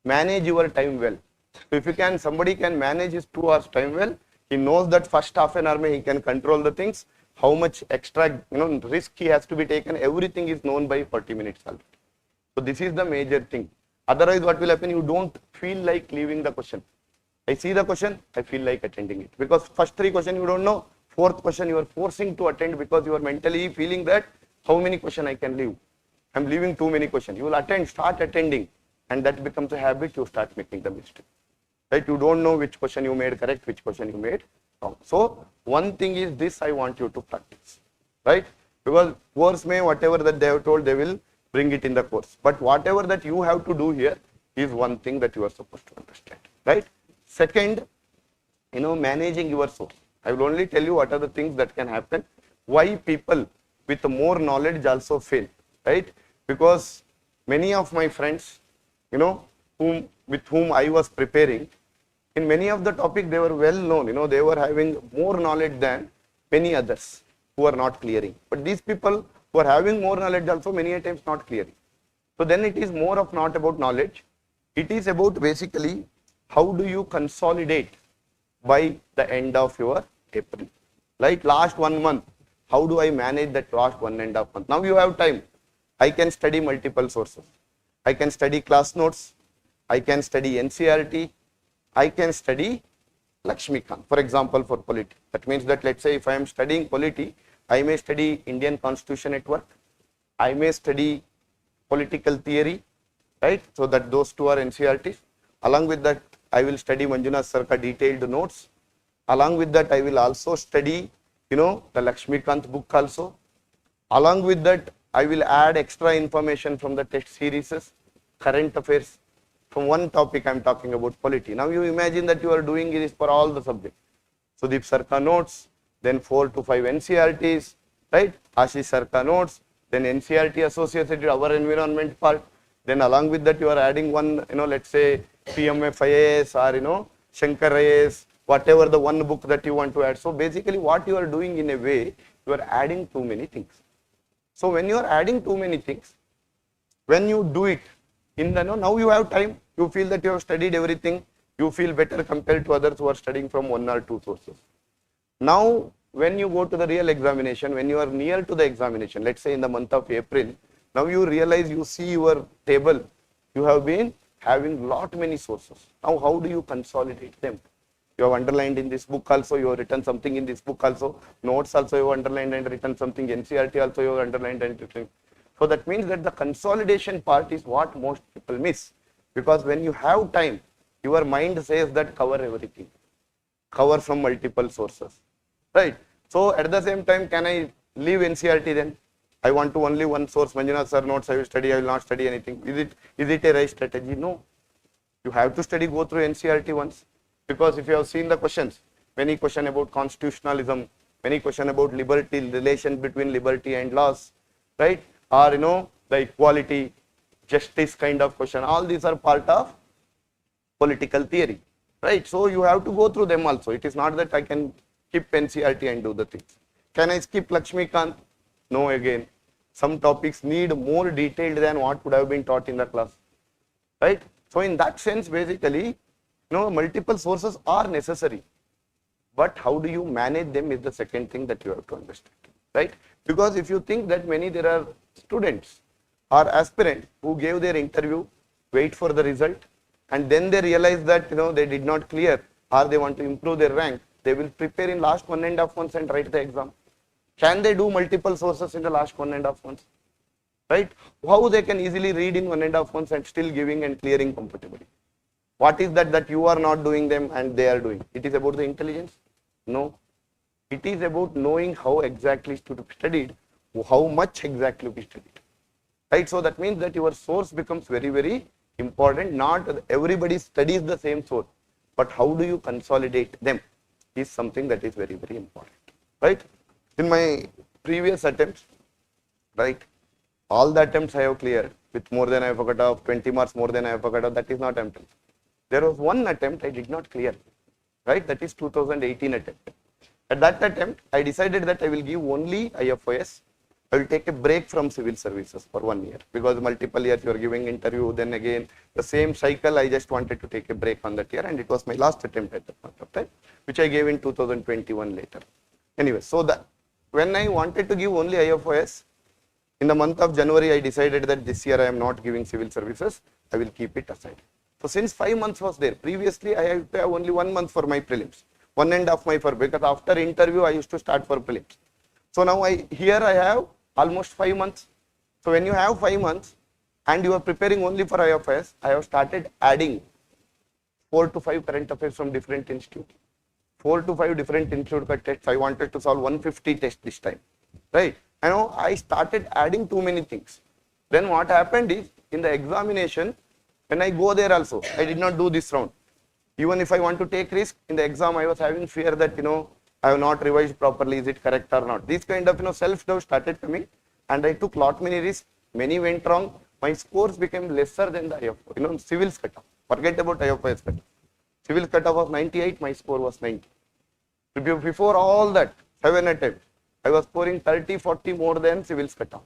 Manage your time well. So if you can, somebody can manage his 2 hours time well, he knows that first half an hour he can control the things, how much extra risk he has to be taken, everything is known by 40 minutes already. So this is the major thing. Otherwise what will happen, you don't feel like leaving the question. I see the question, I feel like attending it. Because first 3 questions you don't know, 4th question you are forcing to attend because you are mentally feeling that how many questions I can leave. I'm leaving too many questions. You will attend, start attending, and that becomes a habit, you start making the mistake. Right? You don't know which question you made correct, which question you made wrong. So one thing is this I want you to practice. Right? Because course may whatever that they have told, they will bring it in the course. But whatever that you have to do here is one thing that you are supposed to understand. Right? Second, managing your source. I will only tell you what are the things that can happen. Why people with more knowledge also fail. Right? Because many of my friends, with whom I was preparing, in many of the topics they were well known, they were having more knowledge than many others who are not clearing. But these people who are having more knowledge also many a times not clearing. So then it is more of not about knowledge. It is about basically how do you consolidate by the end of your April. Right? Last 1 month, how do I manage that last 1.5 months? Now you have time. I can study multiple sources. I can study class notes. I can study NCERT. I can study Lakshmikant, for example, for polity. That means that let's say if I am studying polity, I may study Indian Constitution at work. I may study political theory, right? So that those 2 are NCERTs. Along with that, I will study Manjunath Sarkar detailed notes. Along with that, I will also study, the Lakshmikant book also. Along with that, I will add extra information from the test series, current affairs. From one topic I am talking about polity. Now you imagine that you are doing this for all the subjects. So Deep Sarkar notes, then 4 to 5 NCERTs, right? Ashish Sarkar notes, then NCERT associated our environment part. Then along with that you are adding one, let's say PMF IAS or Shankar IAS, whatever the one book that you want to add. So basically what you are doing in a way, you are adding too many things. So when you are adding too many things, when you do it, now you have time, you feel that you have studied everything, you feel better compared to others who are studying from 1 or 2 sources. Now, when you go to the real examination, when you are near to the examination, let's say in the month of April, now you realize, you see your table, you have been having many sources. Now, how do you consolidate them? You have underlined in this book also, you have written something in this book also, notes also you have underlined and written something, NCERT also you have underlined and written. So that means that the consolidation part is what most people miss. Because when you have time, your mind says that cover everything. Cover from multiple sources. Right? So at the same time, can I leave NCERT then? I want to only one source, Manjunath sir notes, I will study, I will not study anything. Is it a right strategy? No. You have to study, go through NCERT once. Because if you have seen the questions, many questions about constitutionalism, many questions about liberty, relation between liberty and laws, right? Or the equality, justice kind of question, all these are part of political theory, right? So you have to go through them also. It is not that I can skip NCERT and do the things. Can I skip Lakshmikant? No, again. Some topics need more detailed than what would have been taught in the class, right? So in that sense, basically, multiple sources are necessary. But how do you manage them is the second thing that you have to understand, right? Because if you think that there are students or aspirants who gave their interview, wait for the result, and then they realize that they did not clear or they want to improve their rank, they will prepare in last 1.5 months and write the exam. Can they do multiple sources in the last 1.5 months? Right? How they can easily read in 1.5 months and still giving and clearing comfortably? What is that you are not doing them and they are doing? It is about the intelligence? No. It is about knowing how exactly to be studied, how much exactly to be studied. Right? So that means that your source becomes very, very important. Not everybody studies the same source, but how do you consolidate them is something that is very, very important. Right? In my previous attempts, right, all the attempts I have cleared with more than I have got off, 20 marks more than I have got off, that is not attempt. There was one attempt I did not clear, right? That is 2018 attempt. At that attempt, I decided that I will give only IFOS. I will take a break from civil services for 1 year, because multiple years you are giving interview, then again the same cycle. I just wanted to take a break on that year, and it was my last attempt at that point of time, which I gave in 2021 later. Anyway, so that when I wanted to give only IFOS, in the month of January, I decided that this year I am not giving civil services, I will keep it aside. So since 5 months was there, previously I have to have only 1 month for my prelims, 1.5 months for, because after interview I used to start for prelims. So now here I have almost 5 months. So when you have 5 months and you are preparing only for IFS, I have started adding 4 to 5 current affairs from different institutes. 4 to 5 different institute tests. I wanted to solve 150 tests this time, right? I started adding too many things. Then what happened is, in the examination, when I go there also, I did not do this round. Even if I want to take risk in the exam, I was having fear that, I have not revised properly, is it correct or not? These kind of, self-doubt started coming, and I took lot many risks. Many went wrong. My scores became lesser than the IFO, civil's cutoff. Forget about IFO's cutoff. Civil's cutoff was 98, my score was 90. Before all that, 7 attempts, I was scoring 30, 40 more than civil's cutoff.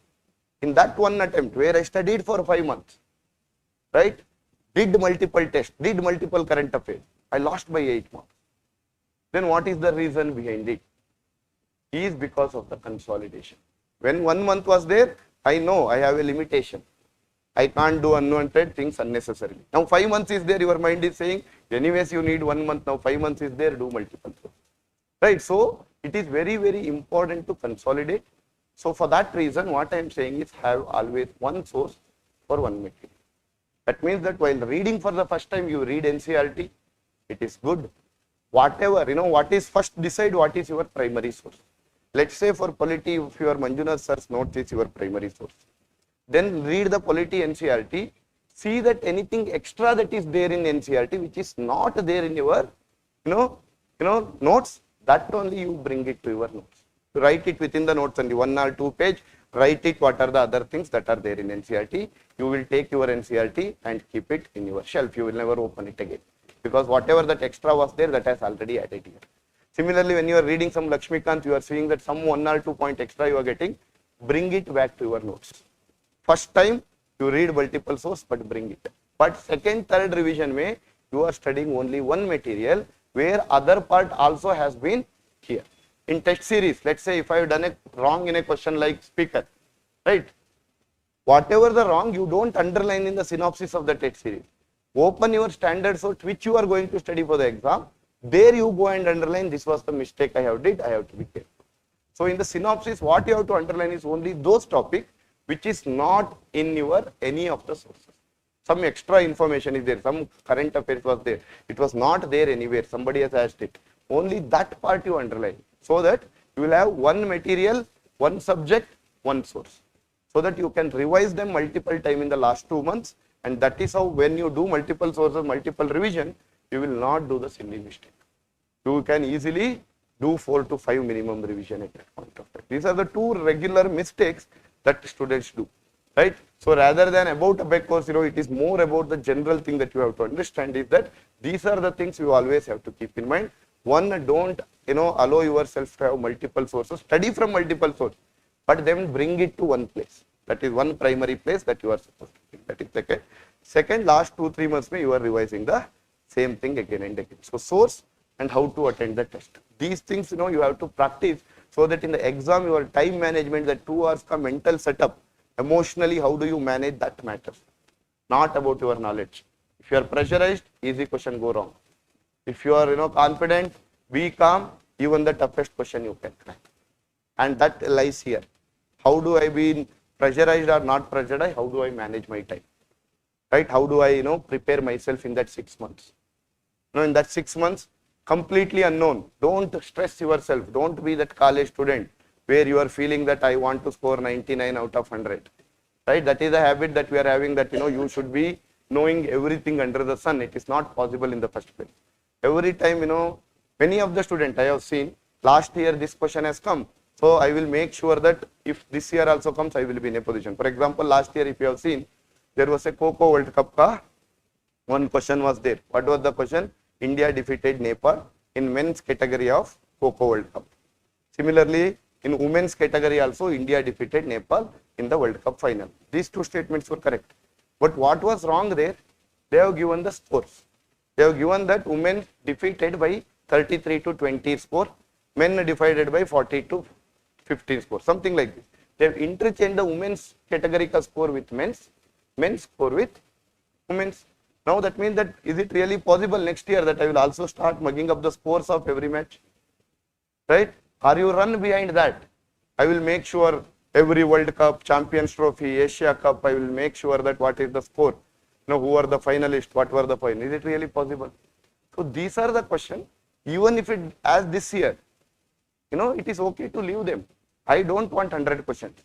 In that one attempt, where I studied for 5 months, right? Did multiple tests, did multiple current affairs, I lost by 8 marks. Then what is the reason behind it? Is because of the consolidation. When 1 month was there, I know I have a limitation. I can't do unwanted things unnecessarily. Now 5 months is there, your mind is saying, anyways you need 1 month, now 5 months is there, do multiple sources. Right, so it is very, very important to consolidate. So for that reason, what I am saying is have always one source for one material. That means that while reading for the first time, you read NCERT, it is good. Whatever, what is first, decide what is your primary source. Let's say for polity, if your Manjunath sir's notes is your primary source. Then read the polity NCERT, see that anything extra that is there in NCERT, which is not there in your, notes, that only you bring it to your notes. You write it within the notes only, 1 or 2 page, write it what are the other things that are there in NCERT. You will take your NCERT and keep it in your shelf. You will never open it again. Because whatever that extra was there, that has already added here. Similarly, when you are reading some Lakshmikant, you are seeing that some 1 or 2 point extra you are getting, bring it back to your notes. First time, you read multiple source, but bring it. But second, third revision may, you are studying only one material, where other part also has been here. In test series, let's say if I have done it wrong in a question like speaker, right? Whatever the wrong, you don't underline in the synopsis of the test series. Open your standard source which you are going to study for the exam. There you go and underline, this was the mistake I have did, I have to be careful. So in the synopsis, what you have to underline is only those topics which is not in your any of the sources. Some extra information is there, some current affairs was there. It was not there anywhere, somebody has asked it. Only that part you underline, so that you will have one material, one subject, one source. So that you can revise them multiple times in the last 2 months, and that is how when you do multiple sources, multiple revision, you will not do the silly mistake. You can easily do 4 to 5 minimum revision at that point of time. These are the 2 regular mistakes that students do. Right? So rather than about APEC course, it is more about the general thing that you have to understand is that these are the things you always have to keep in mind. One, don't, allow yourself to have multiple sources, study from multiple sources, but then bring it to one place. That is one primary place that you are supposed to bring. That is second. Second, last 2-3 months, you are revising the same thing again and again. So source and how to attend the test. These things, you have to practice so that in the exam, your time management, the 2 hours ka mental setup, emotionally, how do you manage, that matters. Not about your knowledge. If you are pressurized, easy question go wrong. If you are, confident, be calm, even the toughest question you can crack. And that lies here. How do I be pressurized or not pressurized? How do I manage my time? Right? How do I, prepare myself in that 6 months? In that 6 months, completely unknown. Don't stress yourself. Don't be that college student where you are feeling that I want to score 99 out of 100. Right? That is a habit that we are having, that, you should be knowing everything under the sun. It is not possible in the first place. Every time, many of the students I have seen, last year this question has come. So I will make sure that if this year also comes, I will be in a position. For example, last year, if you have seen, there was a Coco World Cup ka one question was there. What was the question? India defeated Nepal in men's category of Coco World Cup. Similarly, in women's category also, India defeated Nepal in the World Cup final. These two statements were correct. But what was wrong there? They have given the scores. They have given that women defeated by 33 to 20 score, men divided by 40 to 15 score, something like this. They have interchanged the women's categorical score with men's score with women's. Now that means that is it really possible next year that I will also start mugging up the scores of every match? Right? Are you run behind that? I will make sure every World Cup, Champions Trophy, Asia Cup, I will make sure that what is the score. Who are the finalists, what were the finalists? Is it really possible? So these are the questions. Even if it as this year, it is okay to leave them. I don't want 100 questions.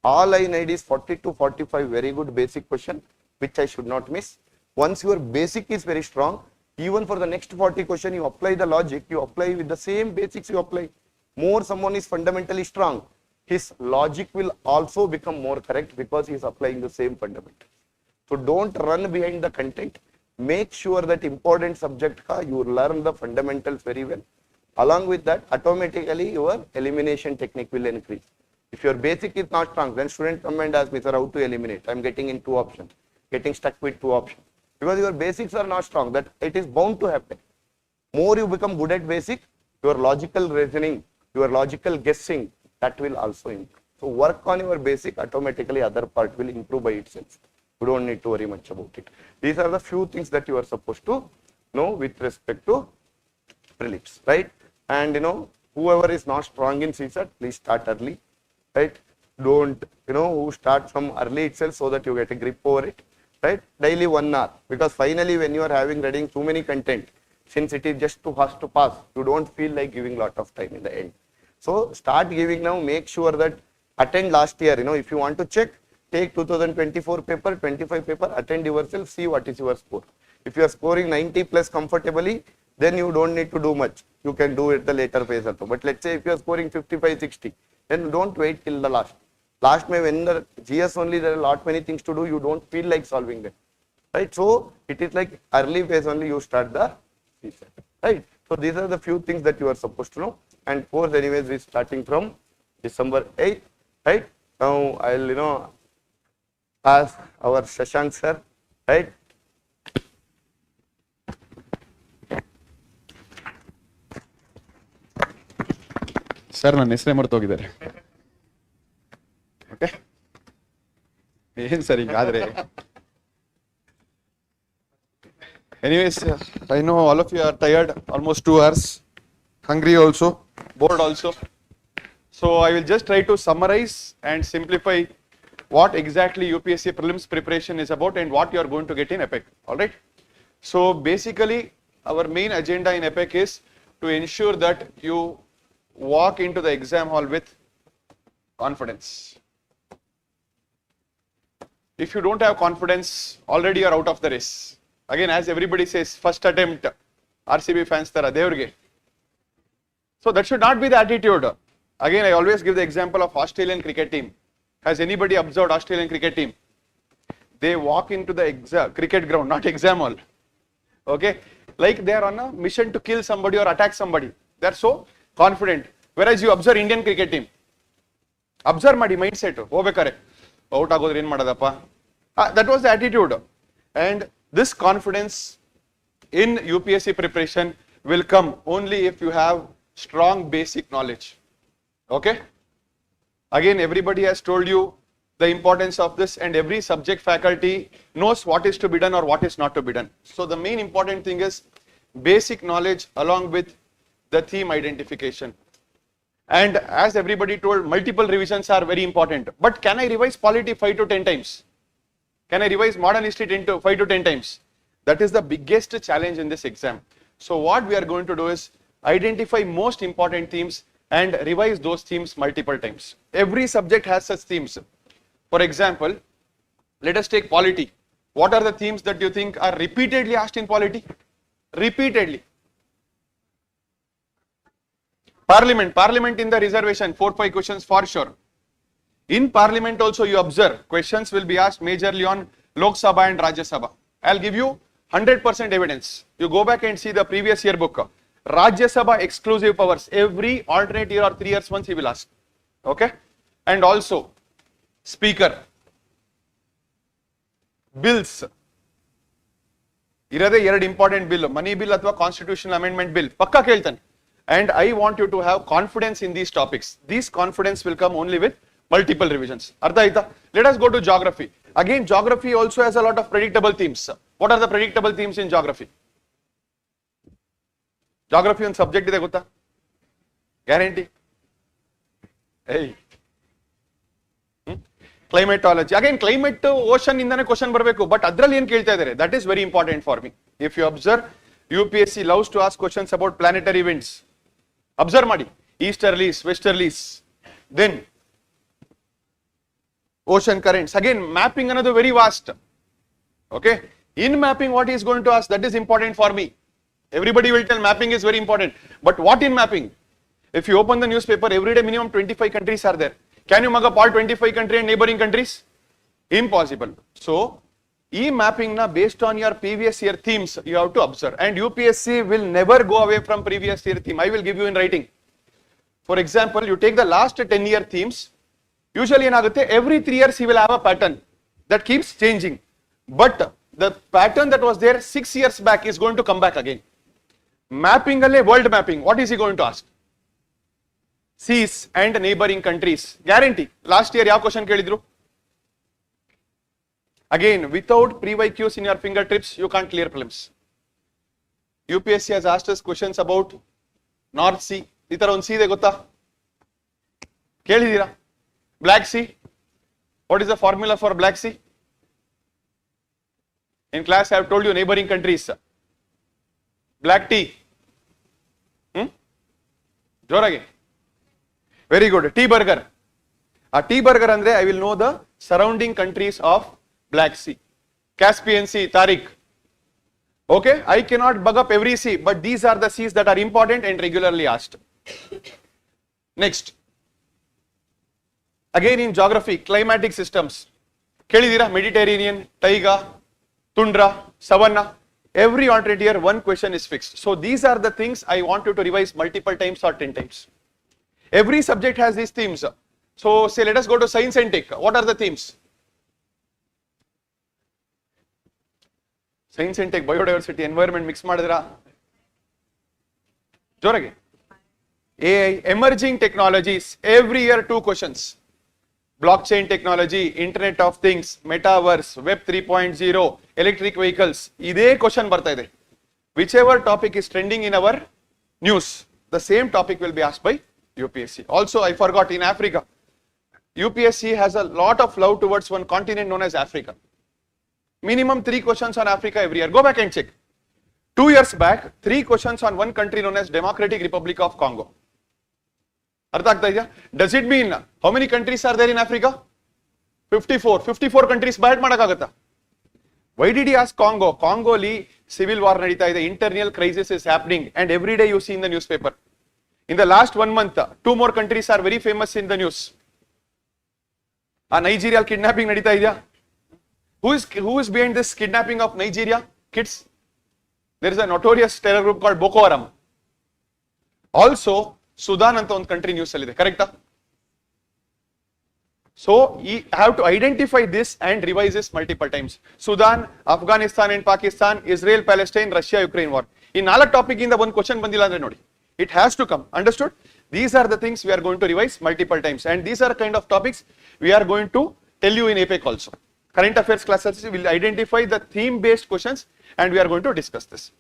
All I need is 40 to 45 very good basic question, which I should not miss. Once your basic is very strong, even for the next 40 question, you apply the logic, you apply with the same basics you apply. More someone is fundamentally strong, his logic will also become more correct because he is applying the same fundamental. So don't run behind the content. Make sure that important subject you learn the fundamentals very well. Along with that, automatically your elimination technique will increase. If your basic is not strong, then student come and ask me, sir, how to eliminate? I am getting in 2 options, getting stuck with 2 options. Because your basics are not strong, that it is bound to happen. More you become good at basic, your logical reasoning, your logical guessing, that will also improve. So work on your basic, automatically other part will improve by itself. You don't need to worry much about it. These are the few things that you are supposed to know with respect to prelims, right? And whoever is not strong in CSAT, please start early, right? Don't, who start from early itself so that you get a grip over it, right? Daily 1 hour, because finally when you are reading too many content, since it is just too fast to pass, you don't feel like giving lot of time in the end. So start giving now, make sure that attend last year, if you want to check, take 2024 paper, 25 paper, attend yourself, see what is your score. If you are scoring 90 plus comfortably, then you don't need to do much. You can do it the later phase also. But let's say if you are scoring 55, 60, then don't wait till the last. Last May when the GS only, there are lot many things to do, you don't feel like solving them. Right? So it is like early phase only you start the CSAT. Right? So these are the few things that you are supposed to know. And course anyways is starting from December 8th. Right? Now I'll ask our Shashank sir, right? Sir ನನ್ನ ಹೆಸರೇ ಮರ್ತೋಗಿದ್ದಾರೆ. Okay, ಏನು sir ಹಿಂಗಾದ್ರೆ? Anyways, I know all of you are tired, almost 2 hours, hungry also, bored also. So I will just try to summarize and simplify what exactly UPSC prelims preparation is about and what you are going to get in APEC. All right. So basically, our main agenda in APEC is to ensure that you walk into the exam hall with confidence. If you don't have confidence, already you are out of the race. Again, as everybody says, first attempt, RCB fans tara devrge. So that should not be the attitude. Again, I always give the example of Australian cricket team. Has anybody observed Australian cricket team? They walk into the cricket ground, not exam hall. Okay, like they are on a mission to kill somebody or attack somebody. They are so confident. Whereas you observe Indian cricket team, observe madi mindset. Hobekare, out agodre ಏನು ಮಾಡೋದಪ್ಪ? That was the attitude. And this confidence in UPSC preparation will come only if you have strong basic knowledge. Okay. Again, everybody has told you the importance of this, and every subject faculty knows what is to be done or what is not to be done. So the main important thing is basic knowledge along with the theme identification. And as everybody told, multiple revisions are very important. But can I revise polity 5 to 10 times? Can I revise modern history 5 to 10 times? That is the biggest challenge in this exam. So what we are going to do is identify most important themes and revise those themes multiple times. Every subject has such themes. For example, let us take polity. What are the themes that you think are repeatedly asked in polity? Repeatedly. Parliament in the reservation, 4-5 questions for sure. In Parliament also you observe, questions will be asked majorly on Lok Sabha and Rajya Sabha. I'll give you 100% evidence. You go back and see the previous year book. Rajya Sabha exclusive powers. Every alternate year or 3 years once he will ask. Okay? And also, speaker. Bills. ಇರದೇ ಎರಡು important bill, ಮನಿ bill ಅಥವಾ constitution amendment bill ಪಕ್ಕಾ ಕೇಳ್ತಾನೆ. And I want you to have confidence in these topics. This confidence will come only with multiple revisions. Artha aita? Let us go to geography. Again, geography also has a lot of predictable themes. What are the predictable themes in geography? Geography on subject ide gotta? Guarantee? Hey. Climatology. Again, climate ocean indane question barbeku, but adralli ಏನು ಕೇಳ್ತಾ ಇದ್ದಾರೆ? That is very important for me. If you observe, UPSC loves to ask questions about planetary winds. Observe ಮಾಡಿ, easterlies, westerlies, then ocean currents. Again, mapping another very vast. Okay, in mapping what he is going to ask, that is important for me. Everybody will tell mapping is very important, but what in mapping? If you open the newspaper, every day minimum 25 countries are there. Can you mug up all 25 countries and neighboring countries? Impossible. So, mapping na based on your previous year themes, you have to observe. And UPSC will never go away from previous year theme. I will give you in writing. For example, you take the last 10-year themes. Usually, every 3 years he will have a pattern that keeps changing. But the pattern that was there 6 years back is going to come back again. Mapping alle world mapping. What is he going to ask? Seas and neighboring countries. Guarantee. Last year, ಯಾವ question ಕೇಳಿದ್ರು? Again, without pre-YQs in your fingertips, you can't clear prelims. UPSC has asked us questions about North Sea. ಈ ತರ ಒಂದು sea ಇದೆ ಗೊತ್ತಾ? ಕೇಳಿದೀರಾ? Black Sea. What is the formula for Black Sea? In class, I have told you neighboring countries. Black tea. ಜೋರಾಗಿ. Very good. Tea burger. A tea burger andre I will know the surrounding countries of Black Sea. Caspian Sea, Tariq. Okay, I cannot bug up every sea, but these are the seas that are important and regularly asked. Next. Again in geography, climatic systems. Kelidira, Mediterranean, Taiga, Tundra, Savanna. Every alternate year, one question is fixed. So these are the things I want you to revise multiple times or 10 times. Every subject has these themes. So say let us go to science and tech. What are the themes? Science and tech, biodiversity, environment mix madidra. Jorage. AI, emerging technologies. Every year 2 questions. Blockchain technology, Internet of Things, Metaverse, Web 3.0, electric vehicles. Ide question barta ide. Whichever topic is trending in our news, the same topic will be asked by UPSC. Also, I forgot, in Africa, UPSC has a lot of love towards one continent known as Africa. Minimum 3 questions on Africa every year. Go back and check. 2 years back, 3 questions on one country known as Democratic Republic of Congo. Artha agta idya? Does it mean how many countries are there in Africa? 54. 54 countries by heart madakagata. Why did he ask Congo? Congo li civil war nadita ide, internal crisis is happening, and every day you see in the newspaper. In the last 1 month, 2 more countries are very famous in the news. Nigeria kidnapping nadita idya? Who is behind this kidnapping of Nigeria kids? There is a notorious terror group called Boko Haram. Also, Sudan anta one country news alide, correct? So, you have to identify this and revise this multiple times. Sudan, Afghanistan and Pakistan, Israel, Palestine, Russia, Ukraine war. In 4 topic in the one question bandila andre nodi. It has to come. Understood? These are the things we are going to revise multiple times, and these are kind of topics we are going to tell you in APEC also. Current affairs classes will identify the theme based questions, and we are going to discuss this.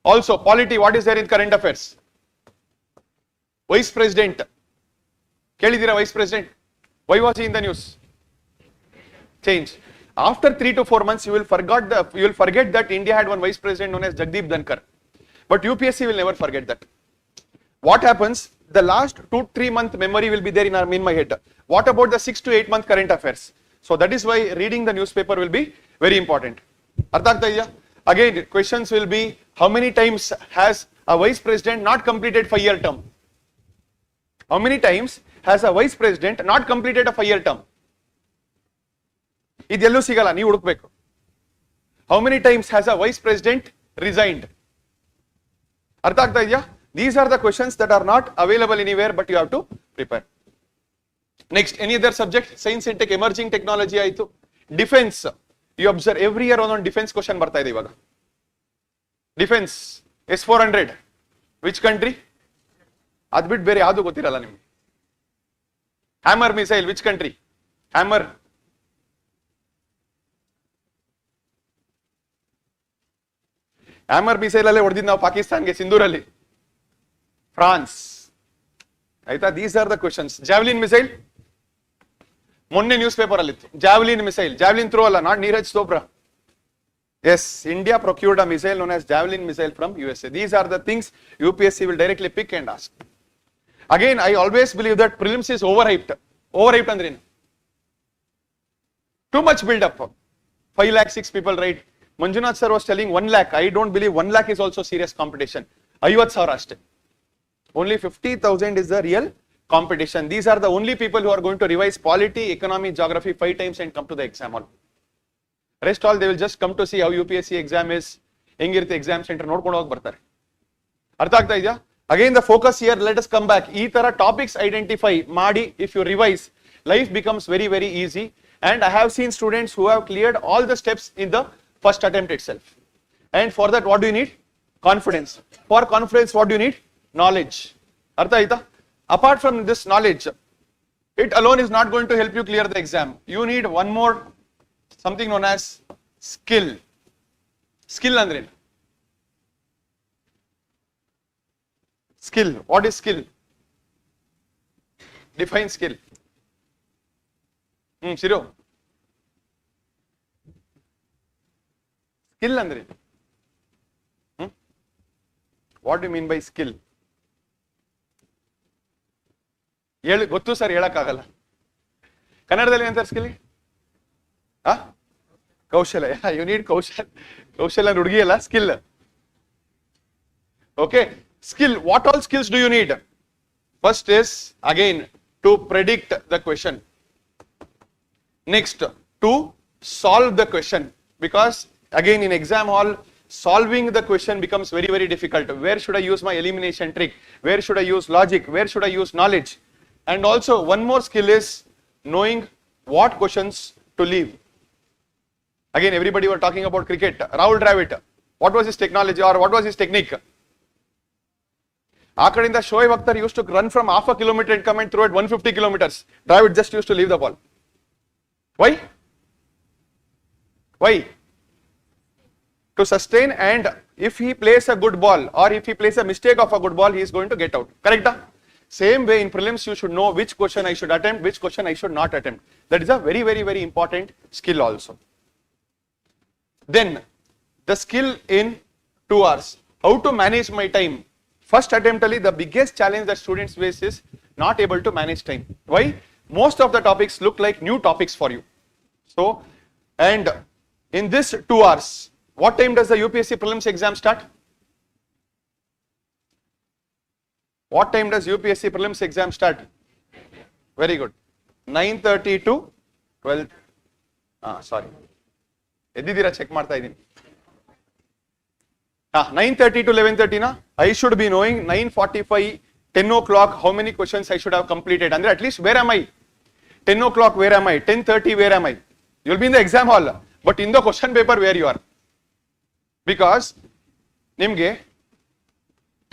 Also, polity, what is there in current affairs? Vice President. Kelidira Vice President. Why was he in the news? Change. After 3 to 4 months, you will forget that India had one Vice President known as Jagdeep Dhankar. But UPSC will never forget that. What happens? The last 2-3 month memory will be there in my head. What about the 6 to 8 month current affairs? So that is why reading the newspaper will be very important. Again, questions will be, how many times has a Vice President not completed 5-year term? How many times has a Vice President not completed a 5-year term? Idellu sigala, nee hudukbeku. How many times has a Vice President resigned? Artha agta idya? These are the questions that are not available anywhere, but you have to prepare. Next, any other subject? Science and tech, emerging technology aitu. Defense. You observe every year on defense question barta ide ivaga. Defense S400. Which country? Adu bit bere yadu gotiralla nimge. Hammer missile, which country? Hammer. Hammer missile alle ಹೊಡೆದಿದ್ದು ನಾವು ಪಾಕಿಸ್ತಾನ್ಗೆ ಸಿಂಧೂರಲ್ಲಿ. France. ಆಯ್ತಾ? These are the questions. Javelin missile. ಮೊನ್ನೆ news paper ಅಲ್ಲಿ ಇತ್ತು. Javelin missile. Javelin throw ಅಲ್ಲ, not Neeraj Chopra. Yes, India procured a missile known as Javelin missile from USA. These are the things UPSC will directly pick and ask. Again, I always believe that prelims is overhyped. Overhyped ಅಂದ್ರೆ ಏನು? Too much build up. 5 lakh 6 people write. Manjunath sir was telling 1 lakh. I don't believe 1 lakh is also serious competition. 50,000 ಅಷ್ಟೇ. Only 50,000 is the real competition. These are the only people who are going to revise polity, economy, geography 5 times and come to the exam hall. Rest all they will just come to see how UPSC exam is. ಹೆಂಗಿರುತ್ತೆ exam center ನೋಡ್ಕೊಂಡು ಹೋಗಿ ಬರ್ತಾರೆ. ಅರ್ಥ ಆಗ್ತಾ ಇದೆಯಾ? Again the focus here, let us come back. ಈ ತರ topics identify ಮಾಡಿ, if you revise, life becomes very very easy. And I have seen students who have cleared all the steps in the first attempt itself. And for that what do you need? Confidence. For confidence what do you need? Knowledge. Artha aita? Apart from this knowledge, it alone is not going to help you clear the exam. You need one more, something known as skill. Skill andre. Skill. What is skill? Define skill. Shiro. Skill andre. What do you mean by skill? ಗೊತ್ತು sir, ಹೇಳಕ್ಕಾಗಲ್ಲ. ಕನ್ನಡದಲ್ಲಿ ಏನಂತಾರೆ skill? ಕೌಶಲ್ಯ. You need ಕೌಶಲ್ಯ ಹುಡುಗಿ ಅಲ್ಲ, skill. Okay, skill. What all skills do you need? First is again to predict the question. Next to solve the question, because again in exam hall solving the question becomes very very difficult. Where should I use my elimination trick? Where should I use logic? Where should I use knowledge? And also one more skill is knowing what questions to leave. Again, everybody were talking about cricket. Rahul Dravid, what was his technology or what was his technique? ಆ ಕಡೆಯಿಂದ Shoaib Akhtar used to run from half a kilometer and come and throw it 150 kilometers. Dravid just used to leave the ball. Why? To sustain, and if he plays a good ball or if he plays a mistake of a good ball, he is going to get out. Correct? Same way in prelims you should know which question I should attempt, which question I should not attempt. That is a very very very important skill also. Then the skill in 2 hours. How to manage my time? First attempt ali the biggest challenge that students face is not able to manage time. Why? Most of the topics look like new topics for you. So, and in this 2 hours, what time does the UPSC prelims exam start? What time does UPSC prelims exam start? Very good. 9:30 to 12. Sorry. ಎದ್ದಿದ್ದೀರಾ check ಮಾಡ್ತಾ ಇದ್ದೀನಿ. 9:30 to 11:30 na? I should be knowing 9:45, 10 o'clock how many questions I should have completed. Andre at least where am I? 10 o'clock where am I? 10:30 where am I? You will be in the exam hall, but in the question paper where you are. Because ನಿಮ್ಗೆ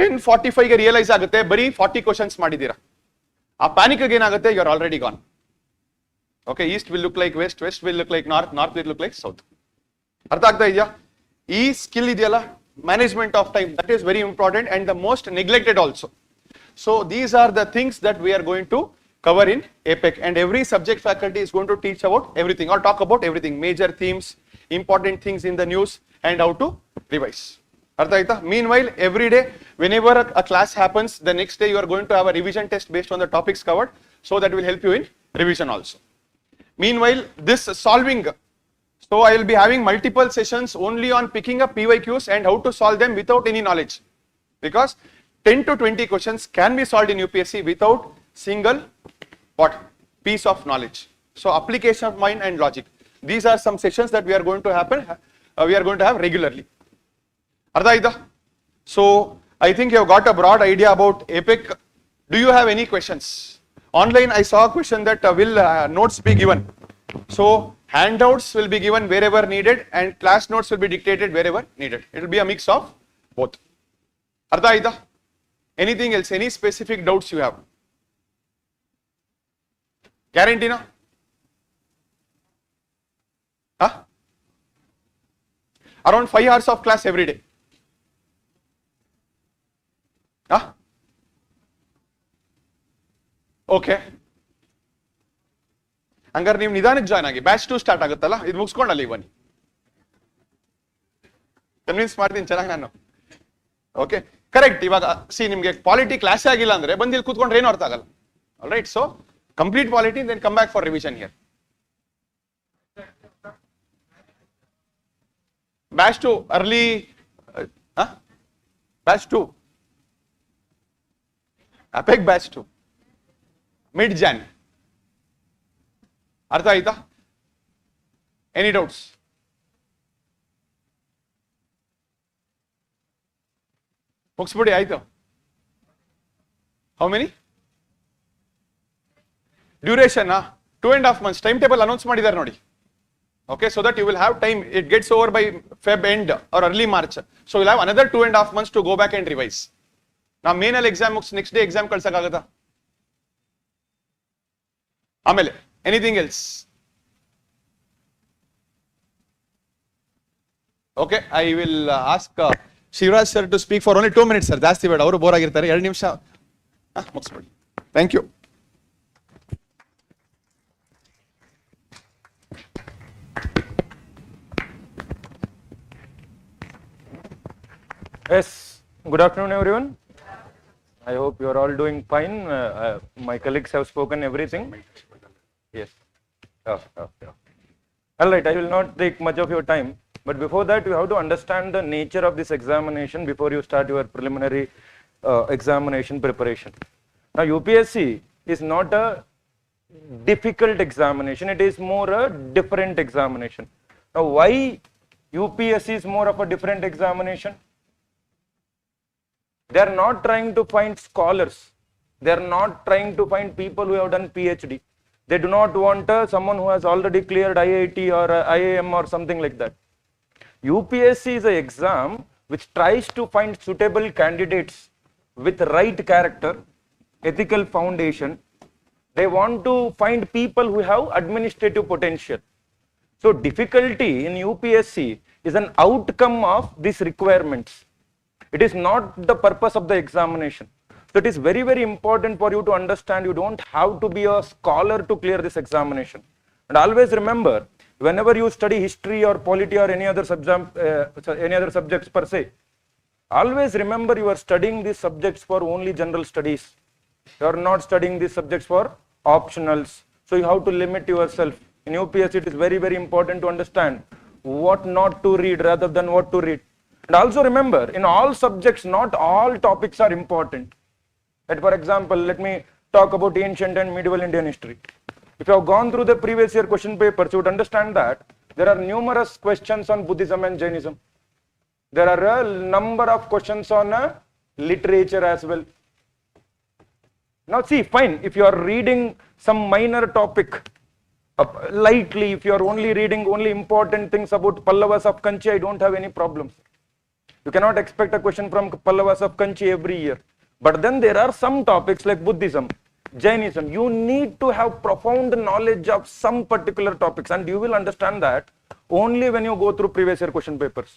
10:45 ಗೆ realise ಆಗುತ್ತೆ ಬರೀ 40 questions ಮಾಡಿದ್ದೀರಾ. ಆ panic ಏನಾಗುತ್ತೆ? You are already gone. Okay, east will look like west, west will look like north, north will look like south. ಅರ್ಥ ಆಗ್ತಾ ಇದೆಯಾ? ಈ ಸ್ಕಿಲ್ ಇದೆಯಲ್ಲ, management of time, that is very important and the most neglected also. So these are the things that we are going to cover in APEC, and every subject faculty is going to teach about everything or talk about everything, major themes, important things in the news, and how to revise. Artha aita? Meanwhile, every day whenever a class happens, the next day you are going to have a revision test based on the topics covered, so that will help you in revision also. Meanwhile, this solving, so I will be having multiple sessions only on picking up PYQs and how to solve them without any knowledge, because 10 to 20 questions can be solved in UPSC without single piece of knowledge. So application of mind and logic, these are some sessions that we are going to have regularly. Artha aita? So I think you have got a broad idea about APEC. Do you have any questions? Online, I saw a question that will notes be given. So handouts will be given wherever needed and class notes will be dictated wherever needed. It will be a mix of both. Artha aita? Anything else? Any specific doubts you have? Guarantee na? Huh? Around 5 hours of class every day. Huh? Okay. ಹಂಗಾರೆ ನೀವು ನಿಧಾನಕ್ಕೆ join ಆಗಿ, batch 2 start ಆಗುತ್ತಲ್ಲ, ಇದು ಮುಗಿಸ್ಕೊಂಡಲ್ಲಿ ಬನ್ನಿ. Convince ಮಾಡ್ತೀನಿ ಚೆನ್ನಾಗಿ ನಾನು. Okay correct. ಇವಾಗ ಸಿ ನಿಮಗೆ ಪಾಲಿಟಿ ಕ್ಲಾಸ್ ಆಗಿಲ್ಲ ಅಂದ್ರೆ ಬಂದು ಇಲ್ಲಿ ಕೂತ್ಕೊಂಡ್ರೆ ಏನು ಅರ್ಥ ಆಗಲ್ಲ. All right, so complete polity then come back for revision here. Batch 2 early batch 2 APEC batch 2 mid Jan. ಅರ್ಥ ಆಯ್ತಾ? Any doubts? ಮುಗಿಸ್ಬಿಡಿ ಆಯ್ತು. How many duration? 2.5 months time table announce ಮಾಡಿದ್ದಾರೆ ನೋಡಿ. Okay, so that you will have time. It gets over by Feb end or early March. So you'll have another 2.5 months to go back and revise. Now main exam next day exam kalsakagata. Amele anything else? Okay, I will ask Shivraj sir to speak for only 2 minutes sir. ಜಾಸ್ತಿ ಬೇಡ, ಅವರು bore ಆಗಿರ್ತಾರೆ. 2 ನಿಮಿಷ ಮುಗಿಸ್ಬಿಡಿ. Thank you. Yes, good afternoon everyone. I hope you are all doing fine. My colleagues have spoken everything. Yes. Okay. All right, I will not take much of your time. But before that, you have to understand the nature of this examination before you start your preliminary examination preparation. Now, UPSC is not a difficult examination. It is more a different examination. Now, why UPSC is more of a different examination? They are not trying to find scholars. They are not trying to find people who have done PhD. They do not want someone who has already cleared IIT or IIM or something like that. UPSC is an exam which tries to find suitable candidates with right character, ethical foundation. They want to find people who have administrative potential. So difficulty in UPSC is an outcome of these requirements. It is not the purpose of the examination. So it is very, very important for you to understand you don't have to be a scholar to clear this examination. And always remember, whenever you study history or polity or any other subjects per se, always remember you are studying these subjects for only general studies. You are not studying these subjects for optionals. So you have to limit yourself. In UPSC, it is very, very important to understand what not to read rather than what to read. And also remember, in all subjects, not all topics are important. Like for example, let me talk about ancient and medieval Indian history. If you have gone through the previous year question papers, you would understand that there are numerous questions on Buddhism and Jainism. There are a number of questions on literature as well. Now see, fine, if you are reading some minor topic lightly, if you are only reading only important things about Pallavas of Kanchi, I don't have any problems. You cannot expect a question from Pallavas of Kanchi every year. But then there are some topics like Buddhism, Jainism. You need to have profound knowledge of some particular topics, and you will understand that only when you go through previous year question papers.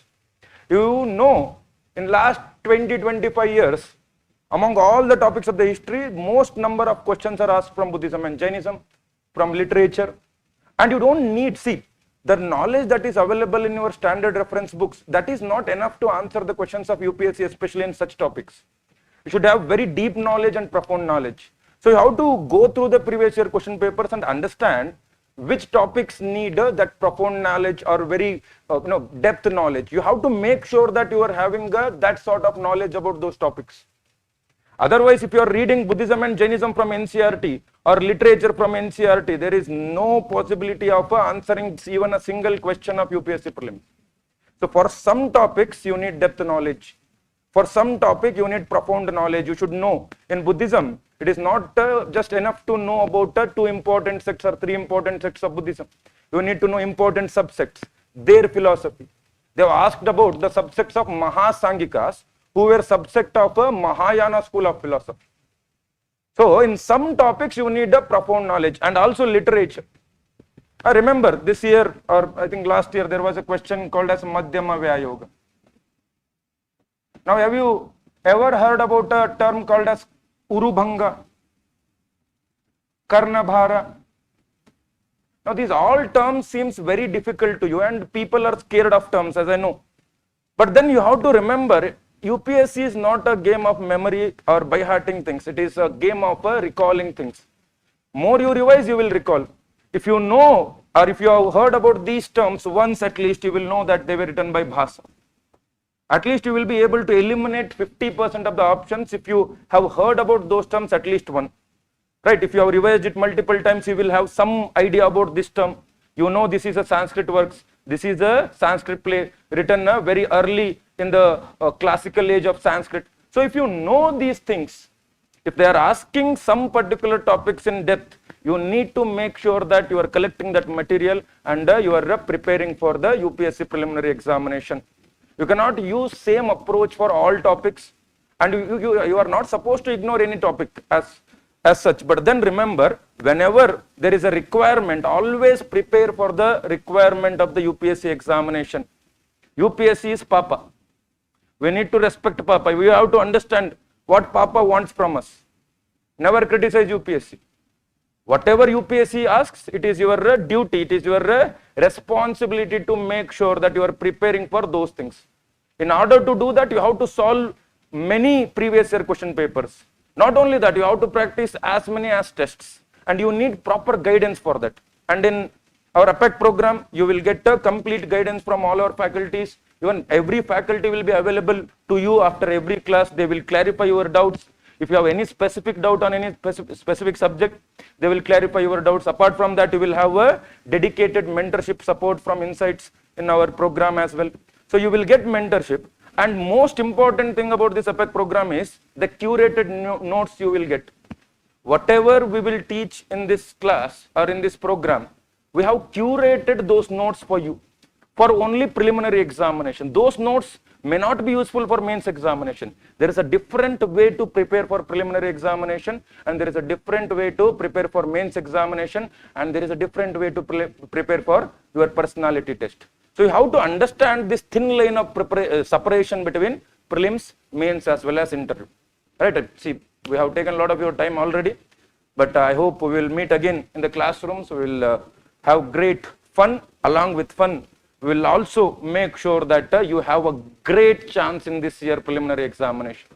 You know, in last 20-25 years, among all the topics of the history, most number of questions are asked from Buddhism and Jainism, from literature. And you don't need, see, the knowledge that is available in your standard reference books, that is not enough to answer the questions of UPSC, especially in such topics. You should have very deep knowledge and profound knowledge. So you have to go through the previous year question papers and understand which topics need that profound knowledge or very depth knowledge. You have to make sure that you are having that sort of knowledge about those topics. Otherwise, if you are reading Buddhism and Jainism from NCERT or literature from NCERT, there is no possibility of answering even a single question of UPSC prelims. So for some topics, you need depth knowledge. For some topic, you need profound knowledge. You should know. In Buddhism, it is not just enough to know about 2 important sects or 3 important sects of Buddhism. You need to know important subsects, their philosophy. They have asked about the subsects of Mahasangikas, who were subsect of a Mahayana school of philosophy. So, in some topics, you need a profound knowledge and also literature. I remember this year, or I think last year, there was a question called as Madhyama Vyayoga. Now, have you ever heard about a term called as Urubhanga, Karnabhara? Now, these all terms seems very difficult to you, and people are scared of terms, as I know. But then you have to remember, UPSC is not a game of memory or by-hearting things. It is a game of recalling things. More you revise, you will recall. If you know, or if you have heard about these terms once at least, you will know that they were written by Bhasa. At least you will be able to eliminate 50% of the options if you have heard about those terms at least one. Right? If you have revised it multiple times, you will have some idea about this term. You know this is a Sanskrit works. This is a Sanskrit play written very early in the classical age of Sanskrit. So if you know these things, if they are asking some particular topics in depth, you need to make sure that you are collecting that material and you are preparing for the UPSC preliminary examination. You cannot use same approach for all topics, and you are not supposed to ignore any topic as such. But then remember, whenever there is a requirement, always prepare for the requirement of the UPSC examination. UPSC is Papa. We need to respect Papa. We have to understand what Papa wants from us. Never criticize UPSC. Whatever UPSC asks, it is your duty, it is your responsibility to make sure that you are preparing for those things. In order to do that, you have to solve many previous year question papers. Not only that, you have to practice as many as tests, and you need proper guidance for that. And in our APEC program, you will get a complete guidance from all our faculties. Even every faculty will be available to you after every class. They will clarify your doubts. If you have any specific doubt on any specific subject, they will clarify your doubts. Apart from that, you will have a dedicated mentorship support from Insights in our program as well. So you will get mentorship. And most important thing about this APEC program is the curated notes you will get. Whatever we will teach in this class or in this program, we have curated those notes for you for only preliminary examination. Those notes may not be useful for mains examination. There is a different way to prepare for preliminary examination, and there is a different way to prepare for mains examination, and there is a different way to prepare for your personality test. So you have to understand this thin line of separation between prelims, mains as well as interview. Right? See, we have taken a lot of your time already, but I hope we will meet again in the classrooms. We will have great fun. Along with fun, we will also make sure that you have a great chance in this year preliminary examination.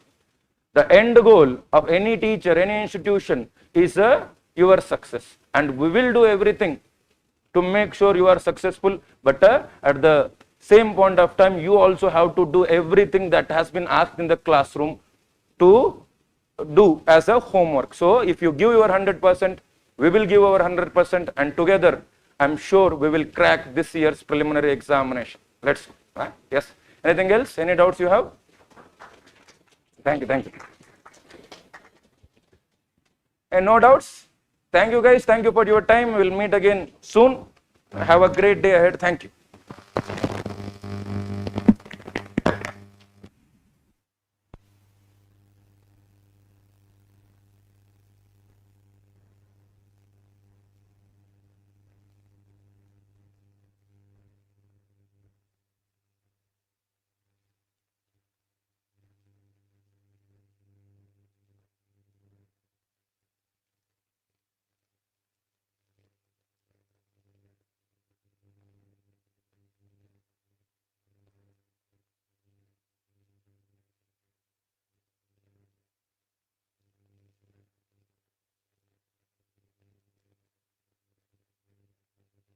The end goal of any teacher, any institution is your success, and we will do everything to make sure you are successful, but at the same point of time, you also have to do everything that has been asked in the classroom to do as a homework. So if you give your 100%, we will give our 100%, and together I'm sure we will crack this year's preliminary examination. Let's go. Yes. Anything else? Any doubts you have? Thank you. Thank you. And no doubts? Thank you guys. Thank you for your time. We will meet again soon. Have a great day ahead. Thank you.